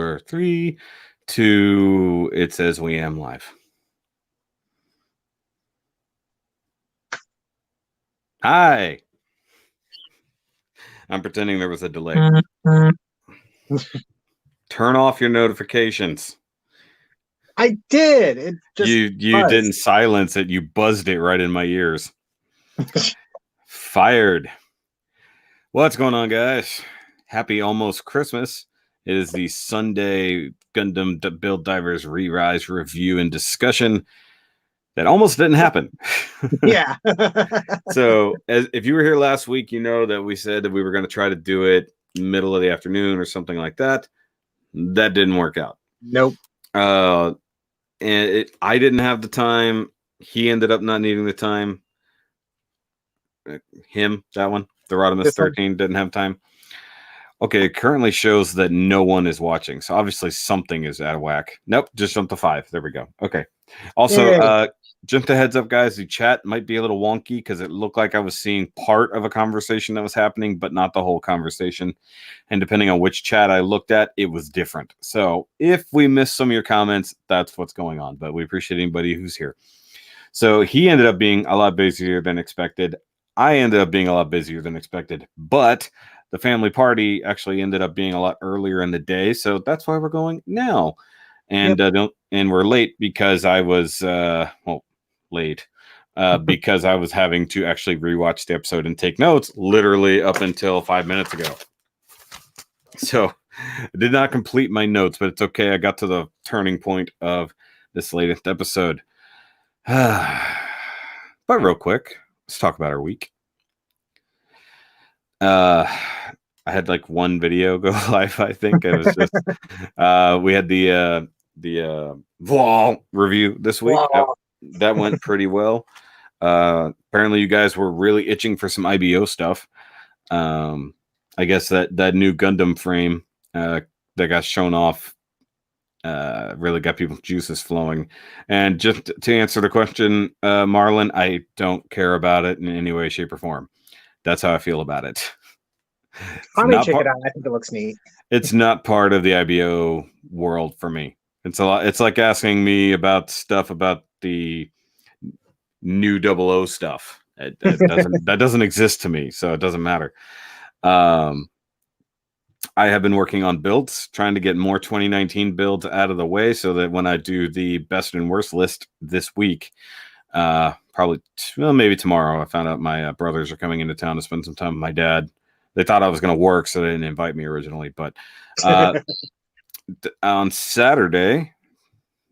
Or 3, 2, it says we am live. Hi. I'm pretending there was a delay. Turn off your notifications. I did. It just you didn't silence it. You buzzed it right in my ears. Fired. What's going on, guys? Happy almost Christmas. It is the Sunday Gundam Build Divers ReRise review and discussion that almost didn't happen. Yeah. So if you were here last week, you know that we said that we were going to try to do it middle of the afternoon or something like that. That didn't work out. Nope. And I didn't have the time. He ended up not needing the time. That one, the RODIMUS13 didn't have time. Okay, it currently shows that no one is watching. So obviously something is out of whack. Nope, just jumped to 5. There we go. Okay. Also, just a heads up, guys, the chat might be a little wonky because it looked like I was seeing part of a conversation that was happening, but not the whole conversation. And depending on which chat I looked at, it was different. So if we missed some of your comments, that's what's going on. But we appreciate anybody who's here. So he ended up being a lot busier than expected. I ended up being a lot busier than expected. But the family party actually ended up being a lot earlier in the day. So that's why we're going now. And and we're late because I was because I was having to actually rewatch the episode and take notes literally up until 5 minutes ago. So I did not complete my notes, but it's okay. I got to the turning point of this latest episode. But real quick, let's talk about our week. I had like one video go live, I think. It was just we had the Vol review this week. That went pretty well. Apparently you guys were really itching for some IBO stuff. I guess that new Gundam frame that got shown off really got people's juices flowing. And just to answer the question, Marlon, I don't care about it in any way, shape, or form. That's how I feel about it. I may check it out. I think it looks neat. It's not part of the IBO world for me. It's a lot. It's like asking me about stuff about the new 00 stuff. That doesn't exist to me, so it doesn't matter. I have been working on builds, trying to get more 2019 builds out of the way so that when I do the best and worst list this week, probably maybe tomorrow, I found out my brothers are coming into town to spend some time with my dad. They thought I was going to work, so they didn't invite me originally. But on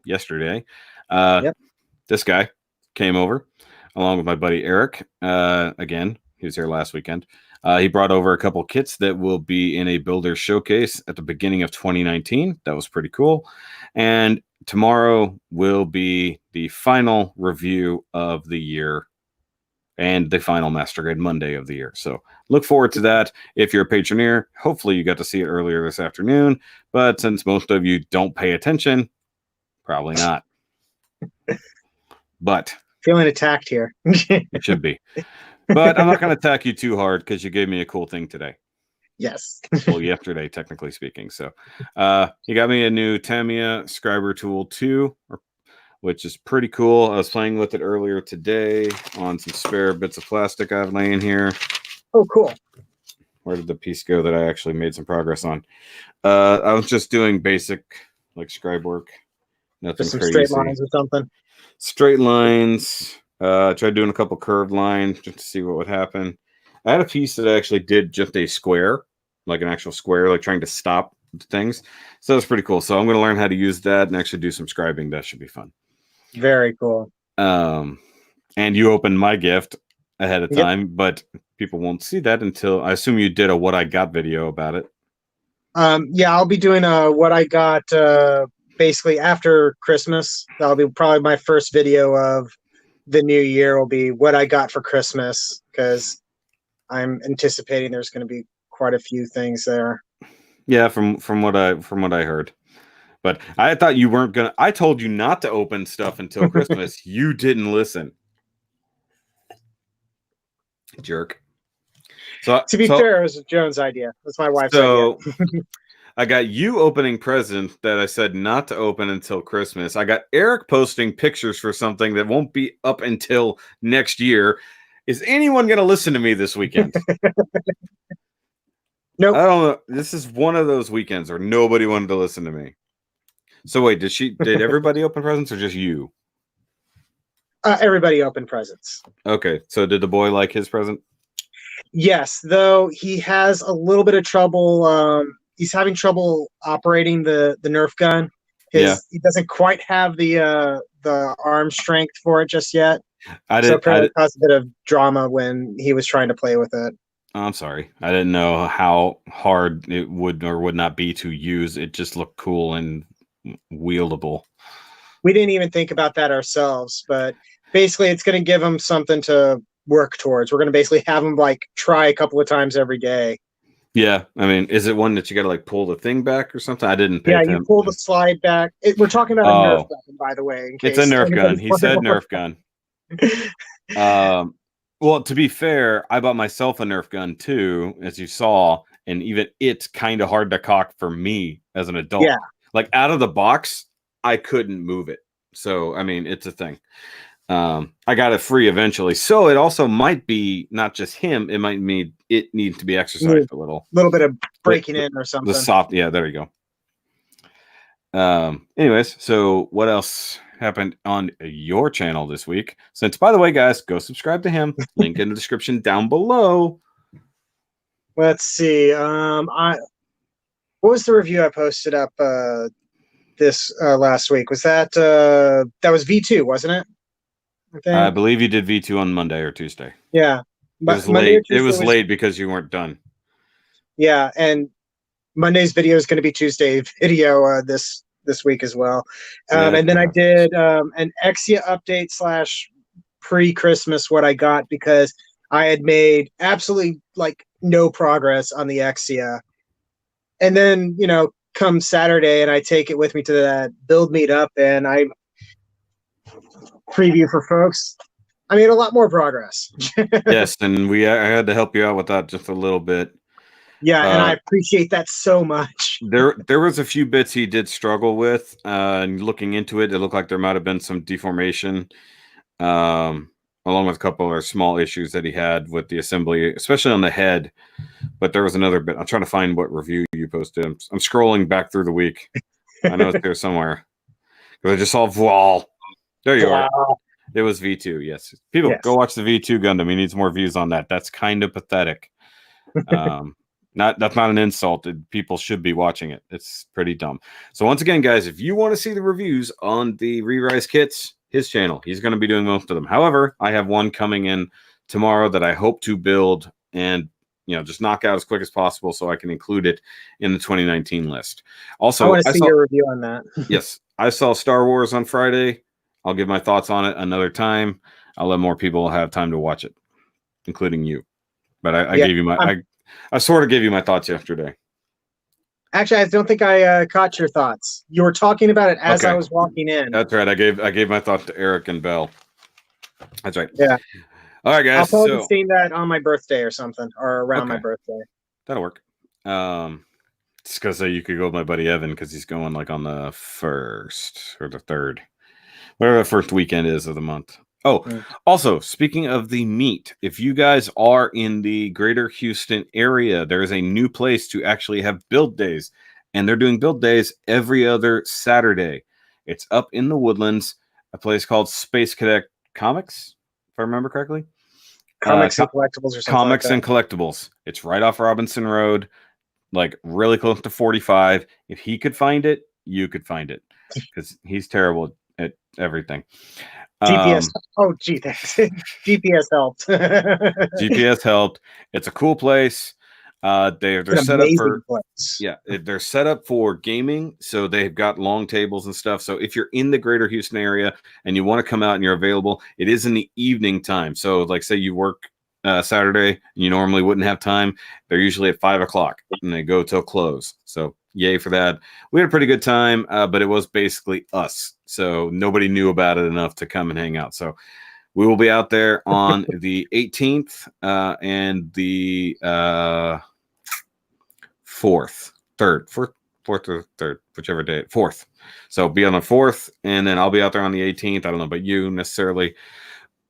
yesterday, this guy came over along with my buddy Eric. Again, he was here last weekend. He brought over a couple kits that will be in a builder showcase at the beginning of 2019. That was pretty cool. And tomorrow will be the final review of the year and the final Master Grade Monday of the year. So look forward to that. If you're a patroneer, hopefully you got to see it earlier this afternoon. But since most of you don't pay attention, probably not. But feeling attacked here. It should be. But I'm not going to attack you too hard because you gave me a cool thing today. Yes. Well, yesterday, technically speaking. So you got me a new Tamiya Scriber Tool 2, which is pretty cool. I was playing with it earlier today on some spare bits of plastic I have laying here. Oh, cool. Where did the piece go that I actually made some progress on? I was just doing basic like scribe work. Nothing some crazy. Straight lines or something. Straight lines. Tried doing a couple curved lines just to see what would happen. I had a piece that actually did just a square, like an actual square, like trying to stop things. So it's pretty cool. So I'm going to learn how to use that and actually do some scribing. That should be fun. Very cool. And you opened my gift ahead of time, but people won't see that until I assume you did a what I got video about it. Yeah, I'll be doing a what I got basically after Christmas. That'll be probably my first video of the new year. Will be what I got for Christmas because I'm anticipating there's going to be quite a few things there. Yeah, from what I heard. But I thought you weren't gonna. I told you not to open stuff until Christmas. You didn't listen, jerk. So to be fair, it was Joan's idea. That's my wife's idea. I got you opening presents that I said not to open until Christmas. I got Eric posting pictures for something that won't be up until next year. Is anyone going to listen to me this weekend? Nope. I don't know. This is one of those weekends where nobody wanted to listen to me. So wait, did everybody open presents or just you? Everybody opened presents. Okay, so did the boy like his present? Yes, though he has a little bit of trouble. He's having trouble operating the Nerf gun. Yeah. He doesn't quite have the arm strength for it just yet. So apparently it caused a bit of drama when he was trying to play with it. I'm sorry. I didn't know how hard it would or would not be to use. It just looked cool and wieldable. We didn't even think about that ourselves, but basically it's going to give him something to work towards. We're going to basically have him like try a couple of times every day. Yeah, I mean, is it one that you got to like pull the thing back or something? I didn't pay attention. You pull the slide back. We're talking about a Nerf gun, by the way. It's a Nerf gun. He said Nerf gun. Well, to be fair, I bought myself a Nerf gun too, as you saw, and even it's kind of hard to cock for me as an adult. Yeah. Like out of the box, I couldn't move it. So, I mean, it's a thing. I got it free eventually. So it also might be not just him. It might mean it needs to be exercised a little. A little bit of breaking in or something. The soft, yeah, there you go. Anyways, so what else happened on your channel this week? Since, by the way, guys, go subscribe to him. Link in the description down below. Let's see. What was the review I posted up this last week? Was that was V2, wasn't it? I believe you did V2 on Monday or Tuesday. Yeah. It was late. It was late because you weren't done. Yeah, and Monday's video is going to be Tuesday video this week as well. And then I did an Exia update / pre-Christmas what I got because I had made absolutely like no progress on the Exia. And then, come Saturday and I take it with me to that build meetup and I preview for folks. I made a lot more progress. Yes, and I had to help you out with that just a little bit. Yeah, and I appreciate that so much. There was a few bits he did struggle with, and looking into it, it looked like there might have been some deformation, along with a couple of small issues that he had with the assembly, especially on the head. But there was another bit. I'm trying to find what review you posted. I'm scrolling back through the week. I know it's there somewhere. Because I just saw Voil. There you are. It was V2, yes. People, go watch the V2 Gundam. He needs more views on that. That's kind of pathetic. That's not an insult. People should be watching it. It's pretty dumb. So once again, guys, if you want to see the reviews on the ReRise kits, his channel, he's going to be doing most of them. However, I have one coming in tomorrow that I hope to build and just knock out as quick as possible so I can include it in the 2019 list. Also, I want to see your review on that. Yes, I saw Star Wars on Friday. I'll give my thoughts on it another time. I'll let more people have time to watch it, including you. But I gave you I sort of gave you my thoughts yesterday. Actually, I don't think I caught your thoughts. You were talking about it as I was walking in. That's right. I gave my thoughts to Eric and Belle. That's right. Yeah. All right, guys. I'll probably be seeing that on my birthday or something, or around my birthday. That'll work. It's because you could go with my buddy Evan because he's going like on the 1st or the 3rd, whatever the first weekend is of the month. Also, speaking of the meet, if you guys are in the greater Houston area, there is a new place to actually have build days, and they're doing build days every other Saturday. It's up in the Woodlands, a place called Space Cadet Comics, if I remember correctly. Comics and Collectibles or something. Comics and Collectibles. It's right off Robinson Road, like really close to 45. If he could find it, you could find it because he's terrible at everything. GPS. Oh, gee, thanks. GPS helped. GPS helped. It's a cool place. They're set up for they're set up for gaming, so they've got long tables and stuff. So if you're in the greater Houston area and you want to come out and you're available, it is in the evening time. So like say you work Saturday and you normally wouldn't have time, they're usually at 5 o'clock and they go till close. So yay for that. We had a pretty good time, but it was basically us. So nobody knew about it enough to come and hang out. So we will be out there on the 18th and the 4th, 4th or 3rd, whichever day, 4th. So be on the 4th, and then I'll be out there on the 18th. I don't know about you necessarily,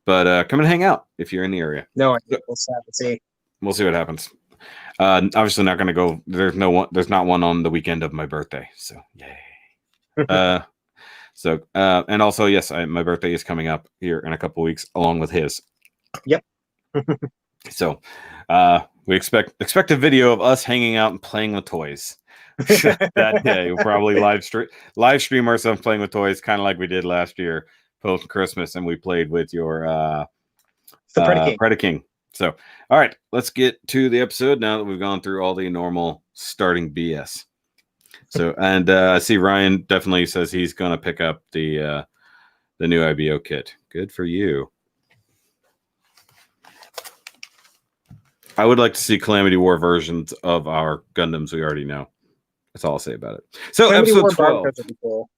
but come and hang out if you're in the area. No, we'll have to see. We'll see what happens. Obviously not going to go. There's not one on the weekend of my birthday. So yay. And also, yes, my birthday is coming up here in a couple weeks, along with his. Yep. So, we expect a video of us hanging out and playing with toys that day. We'll probably live stream ourselves playing with toys, kind of like we did last year post Christmas, and we played with your Predaking King. So, all right, let's get to the episode now that we've gone through all the normal starting BS. So, and I see Ryan definitely says he's going to pick up the new IBO kit. Good for you. I would like to see Calamity War versions of our Gundams we already know. That's all I'll say about it. So, Calamity episode War 12. would be cool.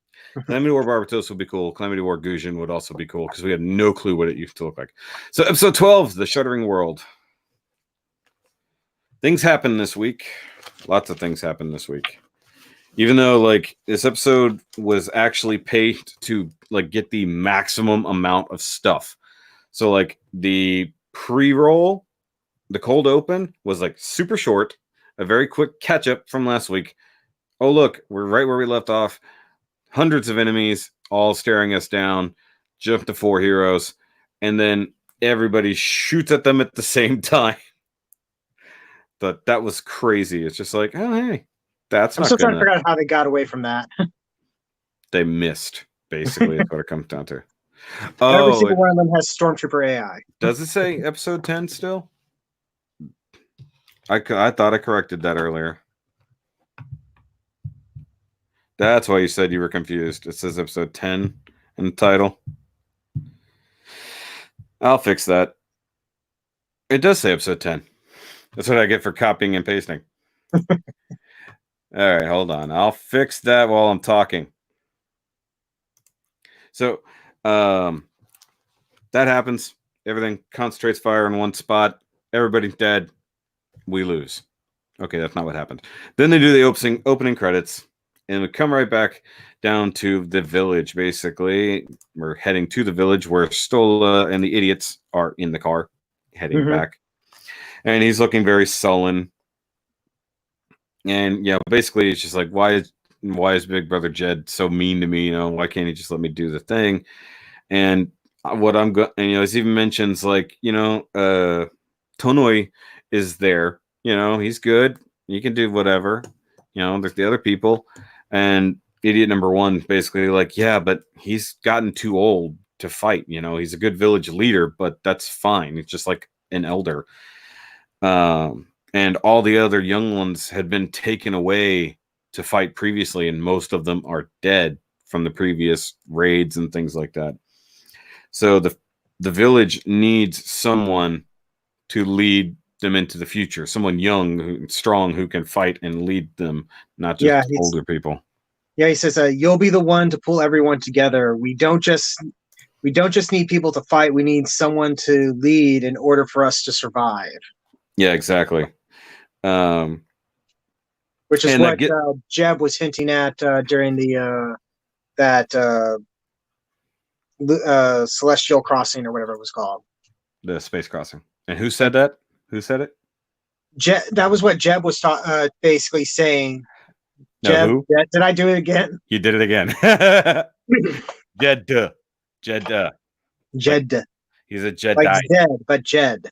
Calamity War Barbatos would be cool. Calamity War Gujin would also be cool because we had no clue what it used to look like. So, episode 12, The Shuddering World. Things happen this week. Lots of things happen this week. Even though, like, this episode was actually paid to, like, get the maximum amount of stuff. So, like, the pre-roll, the cold open was, like, super short. A very quick catch-up from last week. Oh, look, we're right where we left off. Hundreds of enemies all staring us down. Jump to 4 heroes. And then everybody shoots at them at the same time. But that was crazy. It's just like, oh, hey. I'm still trying to figure out how they got away from that. They missed, basically, is what it comes down to. Every single one of them has Stormtrooper AI. Does it say episode 10 still? I thought I corrected that earlier. That's why you said you were confused. It says episode 10 in the title. I'll fix that. It does say episode 10. That's what I get for copying and pasting. All right, hold on. I'll fix that while I'm talking. So, that happens. Everything concentrates fire in one spot. Everybody's dead. We lose. Okay, that's not what happened. Then they do the opening credits, and we come right back down to the village, basically. We're heading to the village where Stola and the idiots are in the car, heading back. And he's looking very sullen. And yeah, basically it's just like, why is Big Brother Jed so mean to me? You know, why can't he just let me do the thing? And what I'm going, and it even mentions like, Tonoi is there. He's good. He can do whatever. There's the other people, and idiot number one basically like, yeah, but he's gotten too old to fight. He's a good village leader, but that's fine. It's just like an elder. And all the other young ones had been taken away to fight previously, and most of them are dead from the previous raids and things like that. So the village needs someone to lead them into the future, someone young, strong, who can fight and lead them, not just older people. Yeah, he says, "You'll be the one to pull everyone together. We don't just need people to fight. We need someone to lead in order for us to survive." Yeah, exactly. Which is what Jeb was hinting at during the Celestial Crossing or whatever it was called. The Space Crossing. And who said that? Who said it? That was what Jeb was basically saying. No, Jeb, who? did I do it again? You did it again. Jed. He's a Jedi. Like Zed, but Jed.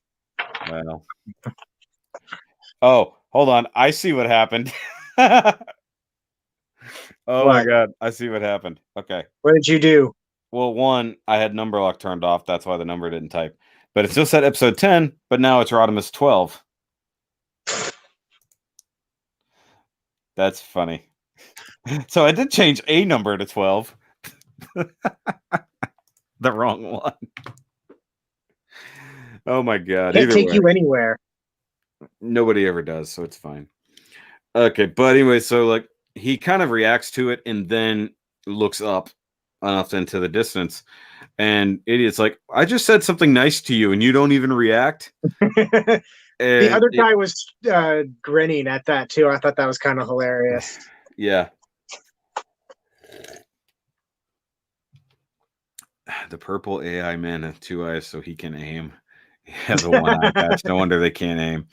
Well. Oh, hold on. I see what happened. Oh my God. I see what happened. Okay. What did you do? Well, one, I had number lock turned off. That's why the number didn't type. But it still said episode 10, but now it's RODIMUS13. That's funny. So I did change a number to 12. The wrong one. Oh my God. Can't take you anywhere. Nobody ever does, so it's fine. Okay, but anyway, so like he kind of reacts to it and then looks up off into the distance, and idiot's like, I just said something nice to you and you don't even react. The other guy was grinning at that too. I thought that was kind of hilarious. Yeah. The purple AI man has 2 eyes so he can aim. He has a 1 eye patch. No wonder they can't aim.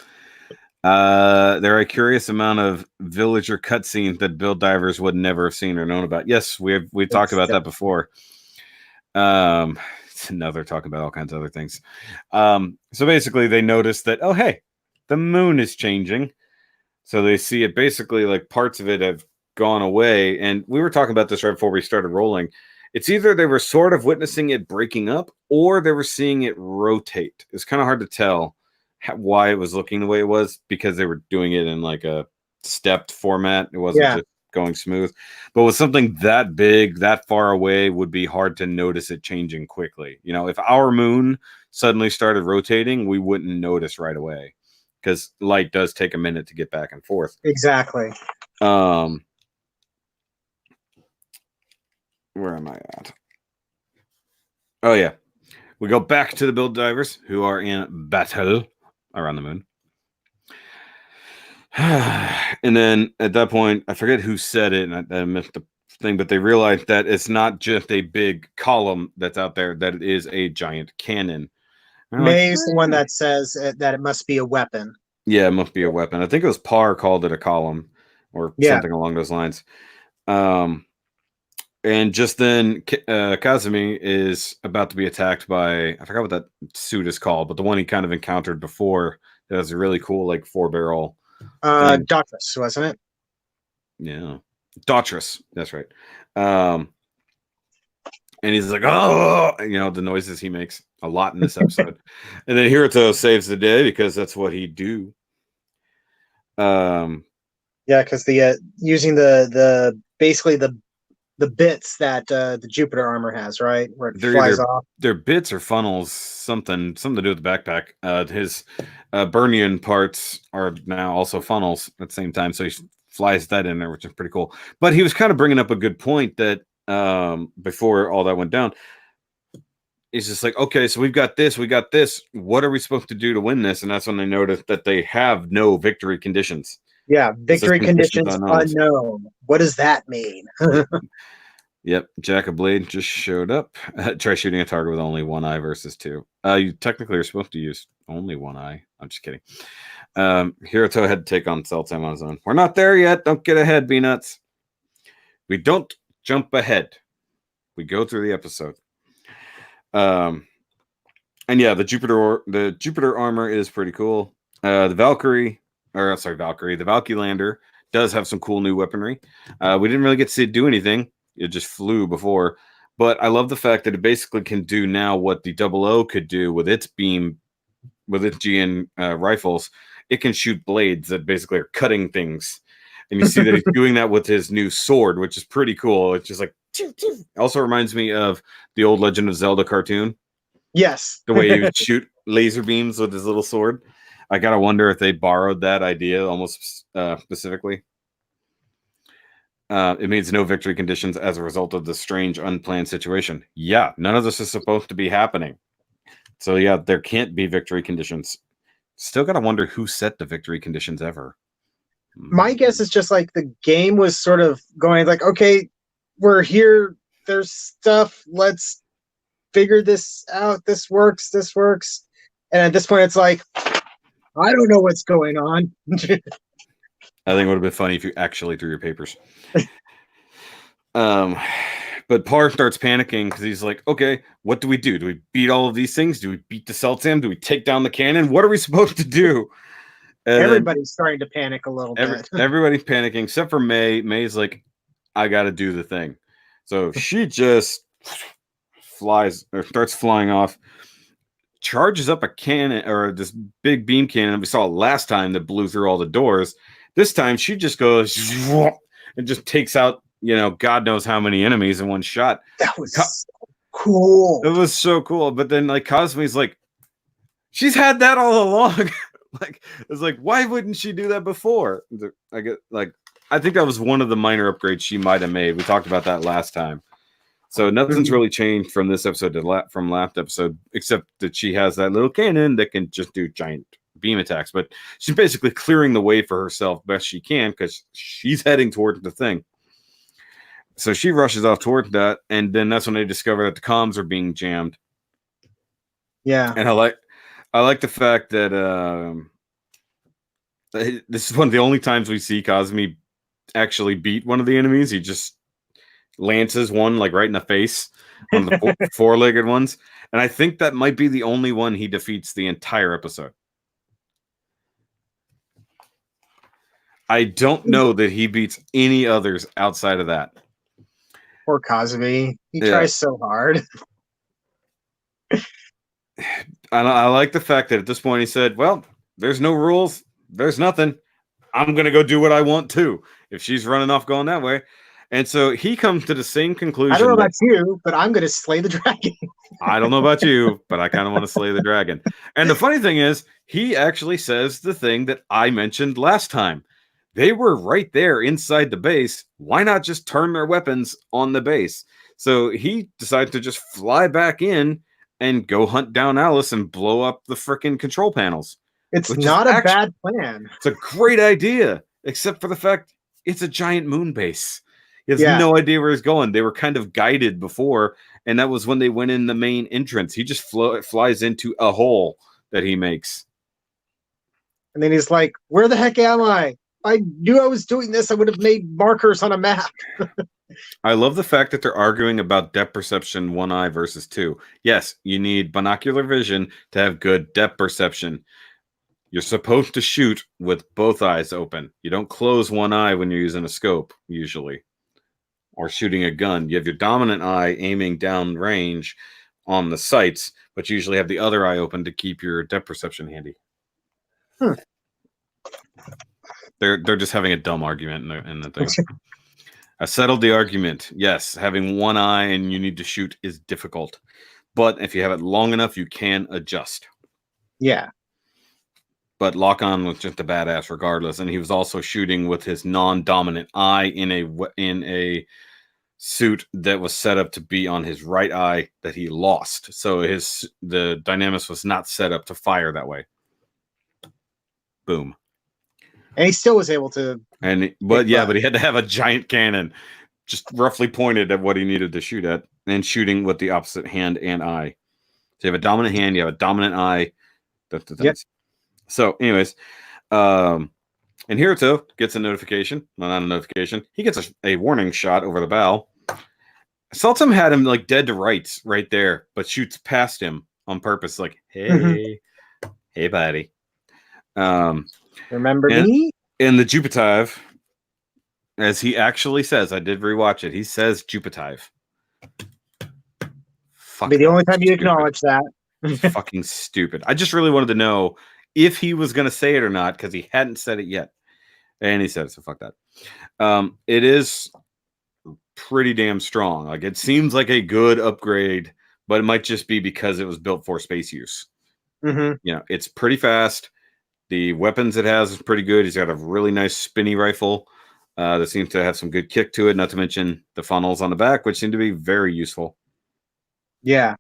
There are a curious amount of villager cutscenes that Build Divers would never have seen or known about. Yes, we've talked about that before. Now they're talking about all kinds of other things. So basically they noticed that, oh, hey, the moon is changing. So they see it basically like parts of it have gone away. And we were talking about this right before we started rolling. It's either they were sort of witnessing it breaking up or they were seeing it rotate. It's kind of hard to tell why it was looking the way it was because they were doing it in like a stepped format. It wasn't just going smooth. But with something that big, that far away, would be hard to notice it changing quickly. You know, if our moon suddenly started rotating, we wouldn't notice right away because light does take a minute to get back and forth. Exactly. Where am I at? Oh, yeah. We go back to the Build Divers who are in battle around the moon. And then at that point, I forget who said it, and I missed the thing, but they realized that it's not just a big column that's out there, that it is a giant cannon. May's the one that says that it must be a weapon. Yeah, it must be a weapon. I think it was Parr called it a column or something along those lines. And just then, Kazumi is about to be attacked by, I forgot what that suit is called, but the one he kind of encountered before that has a really cool, like, 4-barrel. Daughters, wasn't it? Yeah. Daughters. That's right. And he's like, oh, you know, the noises he makes a lot in this episode. And then Hiruto saves the day because that's what he'd do. Yeah, because the using the basically the bits that the Jupiter armor has, right? Where it flies off. They're bits or funnels, something to do with the backpack. His Burnian parts are now also funnels at the same time, so he flies that in there, which is pretty cool. But he was kind of bringing up a good point that before all that went down, he's just like, okay, so we got this. What are we supposed to do to win this? And that's when they noticed that they have no victory conditions. Yeah, victory conditions unknown. What does that mean? Yep, Jack of Blade just showed up. Try shooting a target with only 1 eye versus 2. You technically are supposed to use only 1 eye. I'm just kidding. Hiruto had to take on Seltam on his own. We're not there yet. Don't get ahead, B-nuts. We don't jump ahead. We go through the episode. And yeah, the Jupiter armor is pretty cool. The Valkyrie. The Valkylander does have some cool new weaponry. We didn't really get to see it do anything. It just flew before. But I love the fact that it basically can do now what the 00 could do with its beam, with its GN rifles. It can shoot blades that basically are cutting things. And you see that he's doing that with his new sword, which is pretty cool. It's just like, also reminds me of the old Legend of Zelda cartoon. Yes. The way he would shoot laser beams with his little sword. I gotta wonder if they borrowed that idea almost specifically. It means no victory conditions as a result of the strange, unplanned situation. Yeah, none of this is supposed to be happening. So yeah, there can't be victory conditions. Still gotta wonder who set the victory conditions ever. My guess is just like the game was sort of going like, okay, we're here. There's stuff. Let's figure this out. This works. And at this point, it's like, I don't know what's going on. I think it would have been funny if you actually threw your papers. But Parr starts panicking because he's like, okay, what do we do? Do we beat all of these things? Do we beat the Seltam? Do we take down the cannon? What are we supposed to do? And everybody's starting to panic a little bit. Everybody's panicking except for May. May's like, I got to do the thing. So she just flies or starts flying off. Charges up a cannon or this big beam cannon that we saw last time that blew through all the doors. This time she just goes and just takes out, you know, God knows how many enemies in one shot. That was so cool. It was so cool. But then like Cosme's like, she's had that all along. Like, it's like, why wouldn't she do that before? I get like, I think that was one of the minor upgrades she might have made. We talked about that last time. So nothing's really changed from this episode to from last episode, except that she has that little cannon that can just do giant beam attacks, but she's basically clearing the way for herself best she can because she's heading toward the thing. So she rushes off toward that, and then that's when they discover that the comms are being jammed. Yeah. And I like the fact that this is one of the only times we see Cosme actually beat one of the enemies. He just lances one like right in the face, one of the four-legged ones. And I think that might be the only one he defeats the entire episode. I don't know that he beats any others outside of that. Poor Cosme. He tries so hard. I like the fact that at this point he said, well, there's no rules. There's nothing. I'm going to go do what I want to. If she's running off going that way. And so he comes to the same conclusion. I don't know about you, but I'm going to slay the dragon. I don't know about you, but I kind of want to slay the dragon. And the funny thing is, he actually says the thing that I mentioned last time. They were right there inside the base. Why not just turn their weapons on the base? So he decided to just fly back in and go hunt down Alice and blow up the freaking control panels. It's not a bad plan. It's a great idea, except for the fact it's a giant moon base. He has no idea where he's going. They were kind of guided before, and that was when they went in the main entrance. He just flies into a hole that he makes. And then he's like, where the heck am I? I knew I was doing this. I would have made markers on a map. I love the fact that they're arguing about depth perception 1 eye versus 2. Yes, you need binocular vision to have good depth perception. You're supposed to shoot with both eyes open. You don't close 1 eye when you're using a scope, usually. Or shooting a gun. You have your dominant eye aiming down range on the sights, but you usually have the other eye open to keep your depth perception handy. They're just having a dumb argument in the thing. I settled the argument. Yes, having 1 eye and you need to shoot is difficult. But if you have it long enough, you can adjust. Yeah. But Lock-On was just a badass regardless. And he was also shooting with his non-dominant eye in a suit that was set up to be on his right eye that he lost. So the Dynamis was not set up to fire that way. Boom. And he still was able to. But he had to have a giant cannon just roughly pointed at what he needed to shoot at and shooting with the opposite hand and eye. So you have a dominant hand, you have a dominant eye. That's the thing. Yep. So anyways, and Hiruto gets a notification. Well, not a notification. He gets a warning shot over the bow. Sultan had him like dead to rights right there, but shoots past him on purpose. Like, hey, hey, buddy. Remember me? In the Jupitive, as he actually says, I did rewatch it. He says Jupitive. Be the only time you acknowledge that. Fucking stupid. I just really wanted to know if he was going to say it or not because he hadn't said it yet. And he said it, so fuck that. It is pretty damn strong. Like, it seems like a good upgrade, but it might just be because it was built for space use. Mm-hmm. You know, it's pretty fast. The weapons it has is pretty good. He's got a really nice spinny rifle that seems to have some good kick to it, not to mention the funnels on the back, which seem to be very useful. Yeah.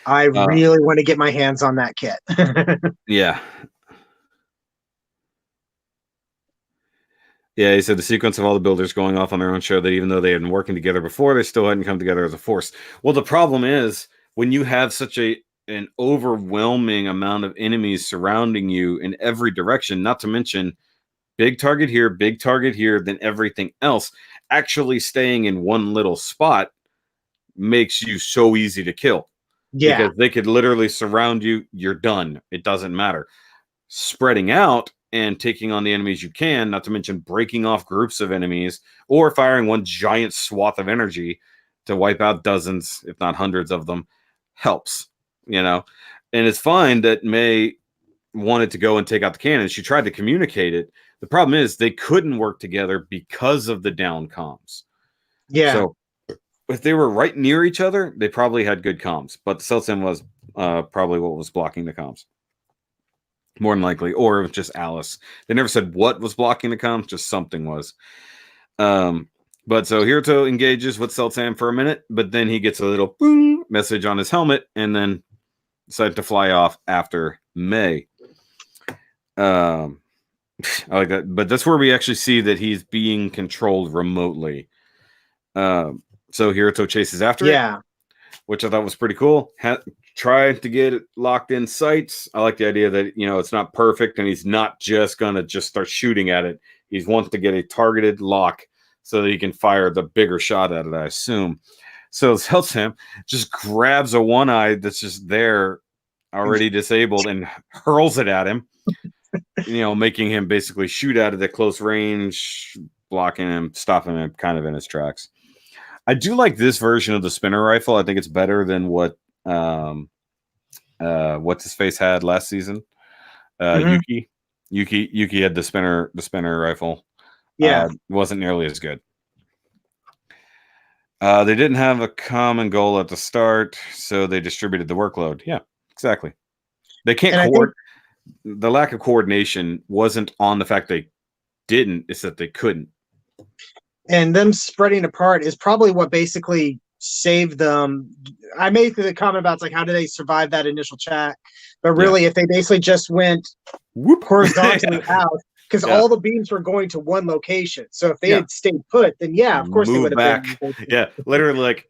I really want to get my hands on that kit. Yeah. Yeah, he said the sequence of all the builders going off on their own show that even though they had been working together before, they still hadn't come together as a force. Well, the problem is when you have such an overwhelming amount of enemies surrounding you in every direction, not to mention big target here, then everything else, actually staying in one little spot makes you so easy to kill. Yeah. Because they could literally surround you, you're done. It doesn't matter. Spreading out and taking on the enemies you can, not to mention breaking off groups of enemies or firing one giant swath of energy to wipe out dozens, if not hundreds of them, helps. You know, and it's fine that May wanted to go and take out the cannon. She tried to communicate it. The problem is they couldn't work together because of the down comms. Yeah. So if they were right near each other, they probably had good comms. But the Sultan was probably what was blocking the comms. More than likely. Or it was just Alice. They never said what was blocking the comms, just something was. But so Hiruto engages with Sultan for a minute, but then he gets a little boom message on his helmet and then decided to fly off after May. Um, I like that, but that's where we actually see that he's being controlled remotely. So Hiruto chases after it, which I thought was pretty cool. Trying to get it locked in sights. I like the idea that it's not perfect, and he's not just gonna just start shooting at it. He wants to get a targeted lock so that he can fire the bigger shot at it, I assume. So Celtsam just grabs a one eye that's just there, already disabled, and hurls it at him. Making him basically shoot at it at close range, blocking him, stopping him kind of in his tracks. I do like this version of the spinner rifle. I think it's better than what what's his face had last season. Yuki had the spinner rifle. Wasn't nearly as good. They didn't have a common goal at the start, so they distributed the workload. Yeah, exactly. They can't the lack of coordination wasn't on the fact they didn't, it's that they couldn't. And them spreading apart is probably what basically saved them. I made the comment about like how did they survive that initial chat, but really if they basically just went horizontally out, because all the beams were going to one location. So if they had stayed put, then of course they would have been. Literally like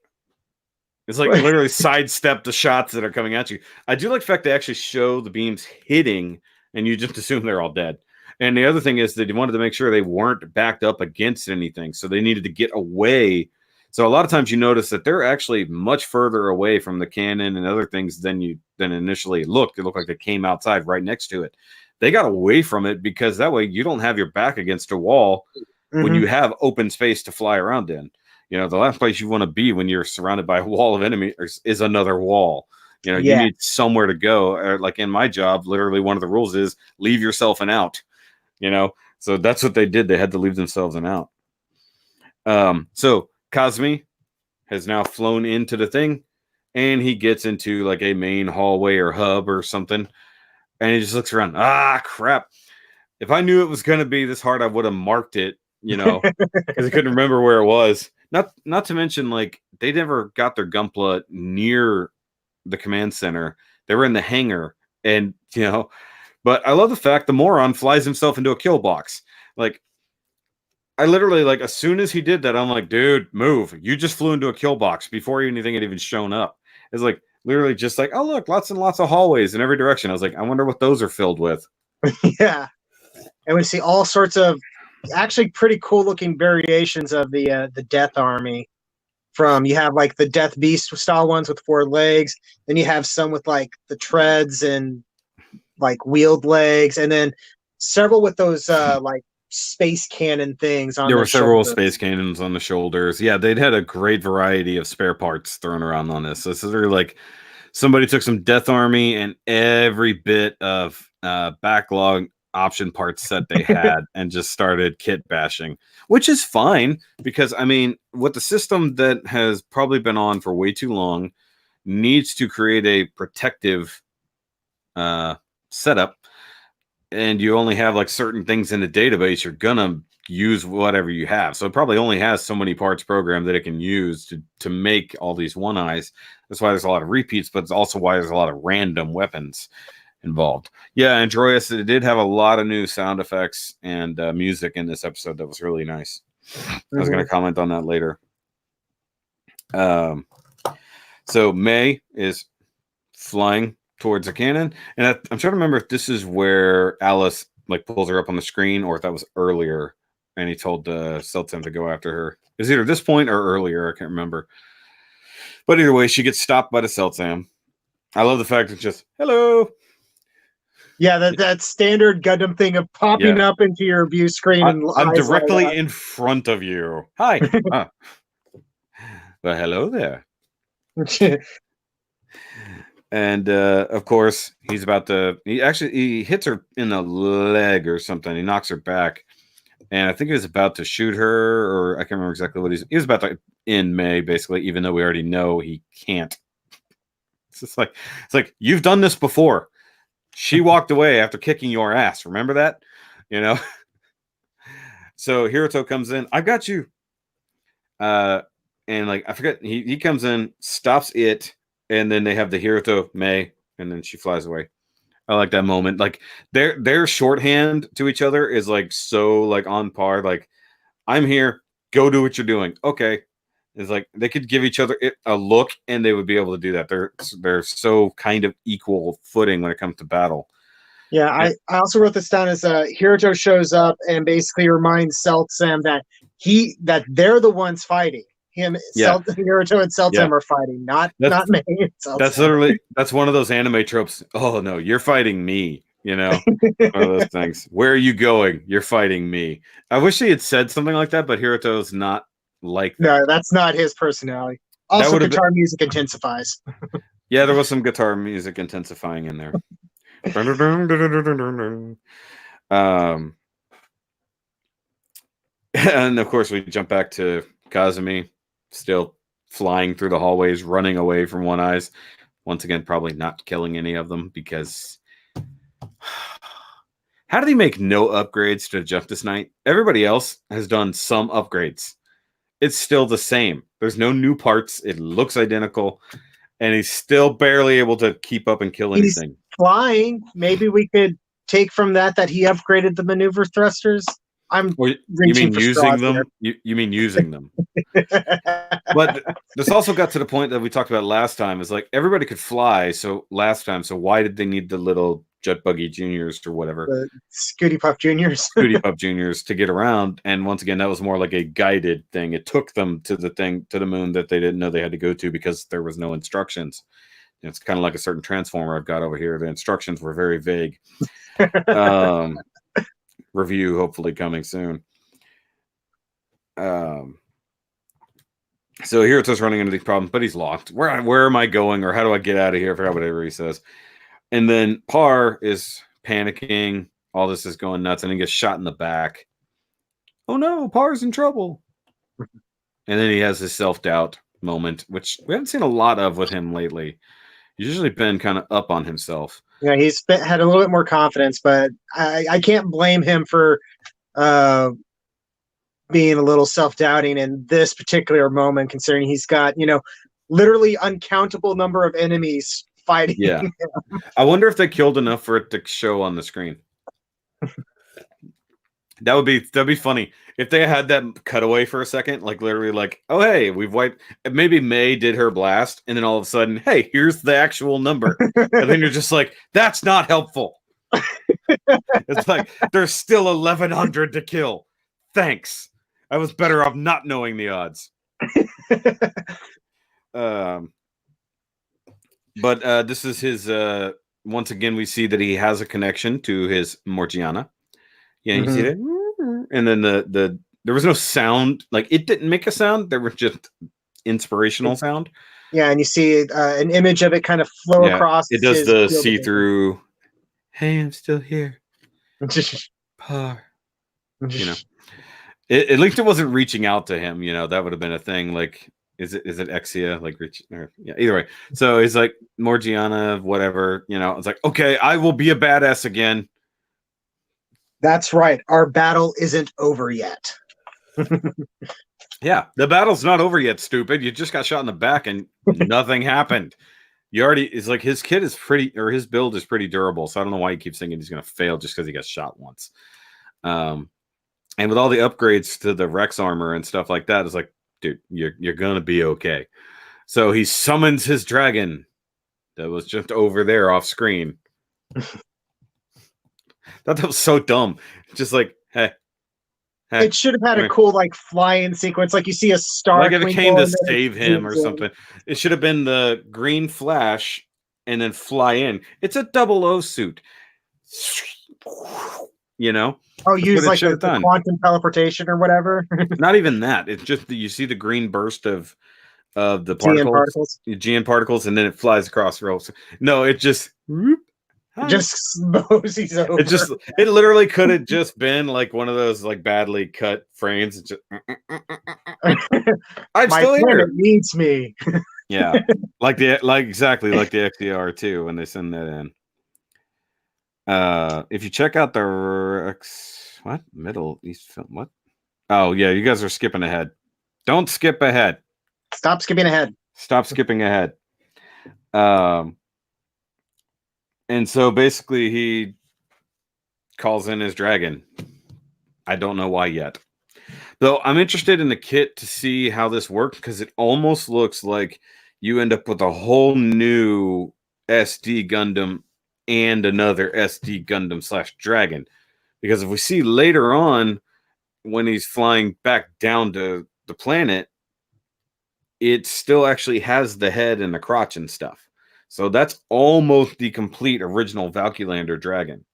it's like literally sidestep the shots that are coming at you. I do like the fact they actually show the beams hitting, and you just assume they're all dead. And the other thing is that they wanted to make sure they weren't backed up against anything, so they needed to get away. So a lot of times you notice that they're actually much further away from the cannon and other things than initially looked. It looked like they came outside right next to it. They got away from it because that way you don't have your back against a wall when you have open space to fly around in. The last place you want to be when you're surrounded by a wall of enemies is another wall. You need somewhere to go. Like in my job, literally one of the rules is leave yourself an out. So that's what they did. They had to leave themselves an out. So Kazumi has now flown into the thing, and he gets into like a main hallway or hub or something, and he just looks around. Ah, crap. If I knew it was going to be this hard, I would have marked it, because I couldn't remember where it was. Not to mention, like, they never got their Gunpla near the command center. They were in the hangar, and, but I love the fact the moron flies himself into a kill box. Like, I literally, like, as soon as he did that, I'm like, dude, move. You just flew into a kill box before anything had even shown up. It's like, literally just like, oh, look, lots and lots of hallways in every direction. I was like, I wonder what those are filled with. And we see all sorts of actually pretty cool looking variations of the Death Army. You have like the Death Beast style ones with 4 legs, then you have some with like the treads and like wheeled legs, and then several with those like space cannon things on. There were several space cannons on the shoulders. Yeah, they'd had a great variety of spare parts thrown around on this. So this is really like somebody took some Death Army and every bit of backlog option parts set they had and just started kit bashing, which is fine because I mean, with the system that has probably been on for way too long, needs to create a protective setup, and you only have like certain things in the database, you're gonna use whatever you have. So it probably only has so many parts programmed that it can use to make all these one eyes. That's why there's a lot of repeats, but it's also why there's a lot of random weapons involved. Yeah, Androius, it did have a lot of new sound effects and music in this episode that was really nice. I was going to comment on that later. So May is flying towards a cannon, and I'm trying to remember if this is where Alice like pulls her up on the screen, or if that was earlier, and he told Celtsam to go after her. It was either this point or earlier. I can't remember. But either way, she gets stopped by the Celtsam. I love the fact it's just hello. Yeah, that standard Gundam thing of popping up into your view screen. I'm directly in front of you. Hi. Well, hello there. And of course, he's about to. He hits her in the leg or something. He knocks her back, and I think he was about to shoot her, or I can't remember exactly what he was about to end May, basically. Even though we already know he can't. It's like you've done this before. She walked away after kicking your ass. Remember that? So Hiruto comes in. I got you. And like I forget, he comes in, stops it, and then they have the Hiruto May, and then she flies away. I like that moment. Like their shorthand to each other is like so like on par. Like, I'm here. Go do what you're doing. Okay. It's like they could give each other a look, and they would be able to do that. They're so kind of equal footing when it comes to battle. Yeah, I also wrote this down as Hiruto shows up and basically reminds Cell Sam that they're the ones fighting. Hiruto and Cell Sam are fighting, not me. That's literally one of those anime tropes. Oh no, you're fighting me. You know, one of those things. Where are you going? You're fighting me. I wish he had said something like that, but Hiruto's not like that. No, that's not his personality. Also, guitar music intensifies. Yeah, there was some guitar music intensifying in there. And of course we jump back to Kazumi, still flying through the hallways, running away from One Eyes. Once again, probably not killing any of them, because how did he make no upgrades to Justice Knight? Everybody else has done some upgrades. It's still the same. There's no new parts. It looks identical, and he's still barely able to keep up and kill anything. He's flying. Maybe we could take from that he upgraded the maneuver thrusters. You mean using them? You mean using them? But this also got to the point that we talked about last time. Is like everybody could fly. So last time, so why did they need the little Jet Buggy Juniors or whatever? The Scooty Puff Juniors. Scooty Puff Juniors to get around. And once again, that was more like a guided thing. It took them to the moon that they didn't know they had to go to because there was no instructions. It's kind of like a certain transformer I've got over here. The instructions were very vague. Review hopefully coming soon. So Hiruto's running into these problems, but he's locked. Where am I going, or how do I get out of here? I forgot whatever he says. And then Par is panicking. All this is going nuts, and he gets shot in the back. Oh no, Par's in trouble. And then he has his self-doubt moment, which we haven't seen a lot of with him lately. He's usually been kind of up on himself. Yeah, he's had a little bit more confidence, but I can't blame him for being a little self-doubting in this particular moment, considering he's got, literally uncountable number of enemies fighting. Yeah. I wonder if they killed enough for it to show on the screen. That'd be funny if they had that cutaway for a second, like literally, like, oh hey, we've wiped. Maybe May did her blast, and then all of a sudden, hey, here's the actual number, and then you're just like, that's not helpful. It's like there's still 1,100 to kill. Thanks. I was better off not knowing the odds. But this is his. Once again, we see that he has a connection to his Morgiana. Yeah, you see that? And then there was no sound. Like, it didn't make a sound. There was just inspirational sound. Yeah, and you see an image of it kind of flow across. It does the see-through. Hey, I'm still here. Par. At least it wasn't reaching out to him. That would have been a thing. Like, is it Exia? Like, reach? Either way. So he's like, Morgiana, whatever. It's like, okay, I will be a badass again. That's right. Our battle isn't over yet. Yeah, the battle's not over yet, stupid. You just got shot in the back and nothing happened. It's like his kid is his build is pretty durable. So I don't know why he keeps thinking he's going to fail just because he got shot once. And with all the upgrades to the Rex armor and stuff like that, it's like, dude, you're going to be okay. So he summons his dragon that was just over there off screen. That was so dumb. Just like, hey. It should have had a cool flying sequence, like you see a star. Like if it came to save him or something. It should have been the green flash and then fly in. It's a 00 suit. Oh, use the quantum teleportation or whatever. Not even that. It's just you see the green burst of the particles, GN particles, and then it flies across the rows. No, it just. Just moseys over. It literally could have just been like one of those badly cut frames. It's just, I'm still here. It needs me. Yeah, exactly like the XDR2 when they send that in. If you check out the Middle East film, what? Oh yeah, you guys are skipping ahead. Don't skip ahead. Stop skipping ahead. Stop skipping ahead. And so basically he calls in his dragon. I don't know why yet. Though I'm interested in the kit to see how this works, because it almost looks like you end up with a whole new SD Gundam and another SD Gundam / dragon. Because if we see later on when he's flying back down to the planet, it still actually has the head and the crotch and stuff. So that's almost the complete original Valkylander dragon.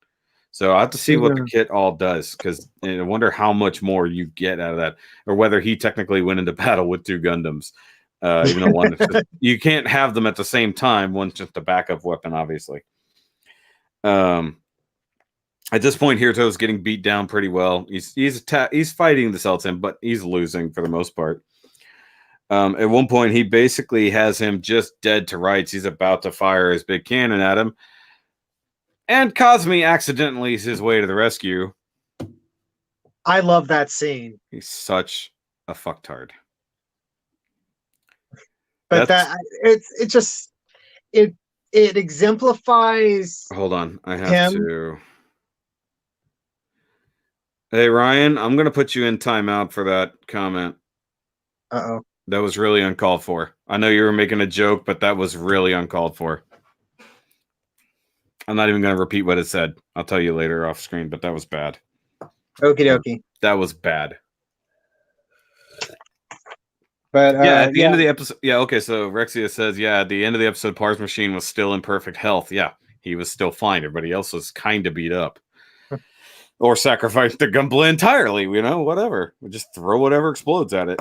So I have to see what the kit all does, because I wonder how much more you get out of that, or whether he technically went into battle with 2 Gundams. Even though one, you can't have them at the same time. One's just a backup weapon, obviously. At this point, Hiruto's getting beat down pretty well. He's fighting the Sultan, but he's losing for the most part. At one point, he basically has him just dead to rights. He's about to fire his big cannon at him. And Cosme accidentally is his way to the rescue. I love that scene. He's such a fucktard. But it exemplifies. Hold on, I have to. Hey Ryan, I'm gonna put you in timeout for that comment. Uh-oh. That was really uncalled for. I know you were making a joke, but that was really uncalled for. I'm not even going to repeat what it said. I'll tell you later off screen, but that was bad. Okie dokie. That was bad. But yeah, at the end of the episode, yeah, okay, so Rexia says, yeah, at the end of the episode, Par's machine was still in perfect health. Yeah, he was still fine. Everybody else was kind of beat up. Or sacrificed the Gunpla entirely, whatever. We just throw whatever explodes at it.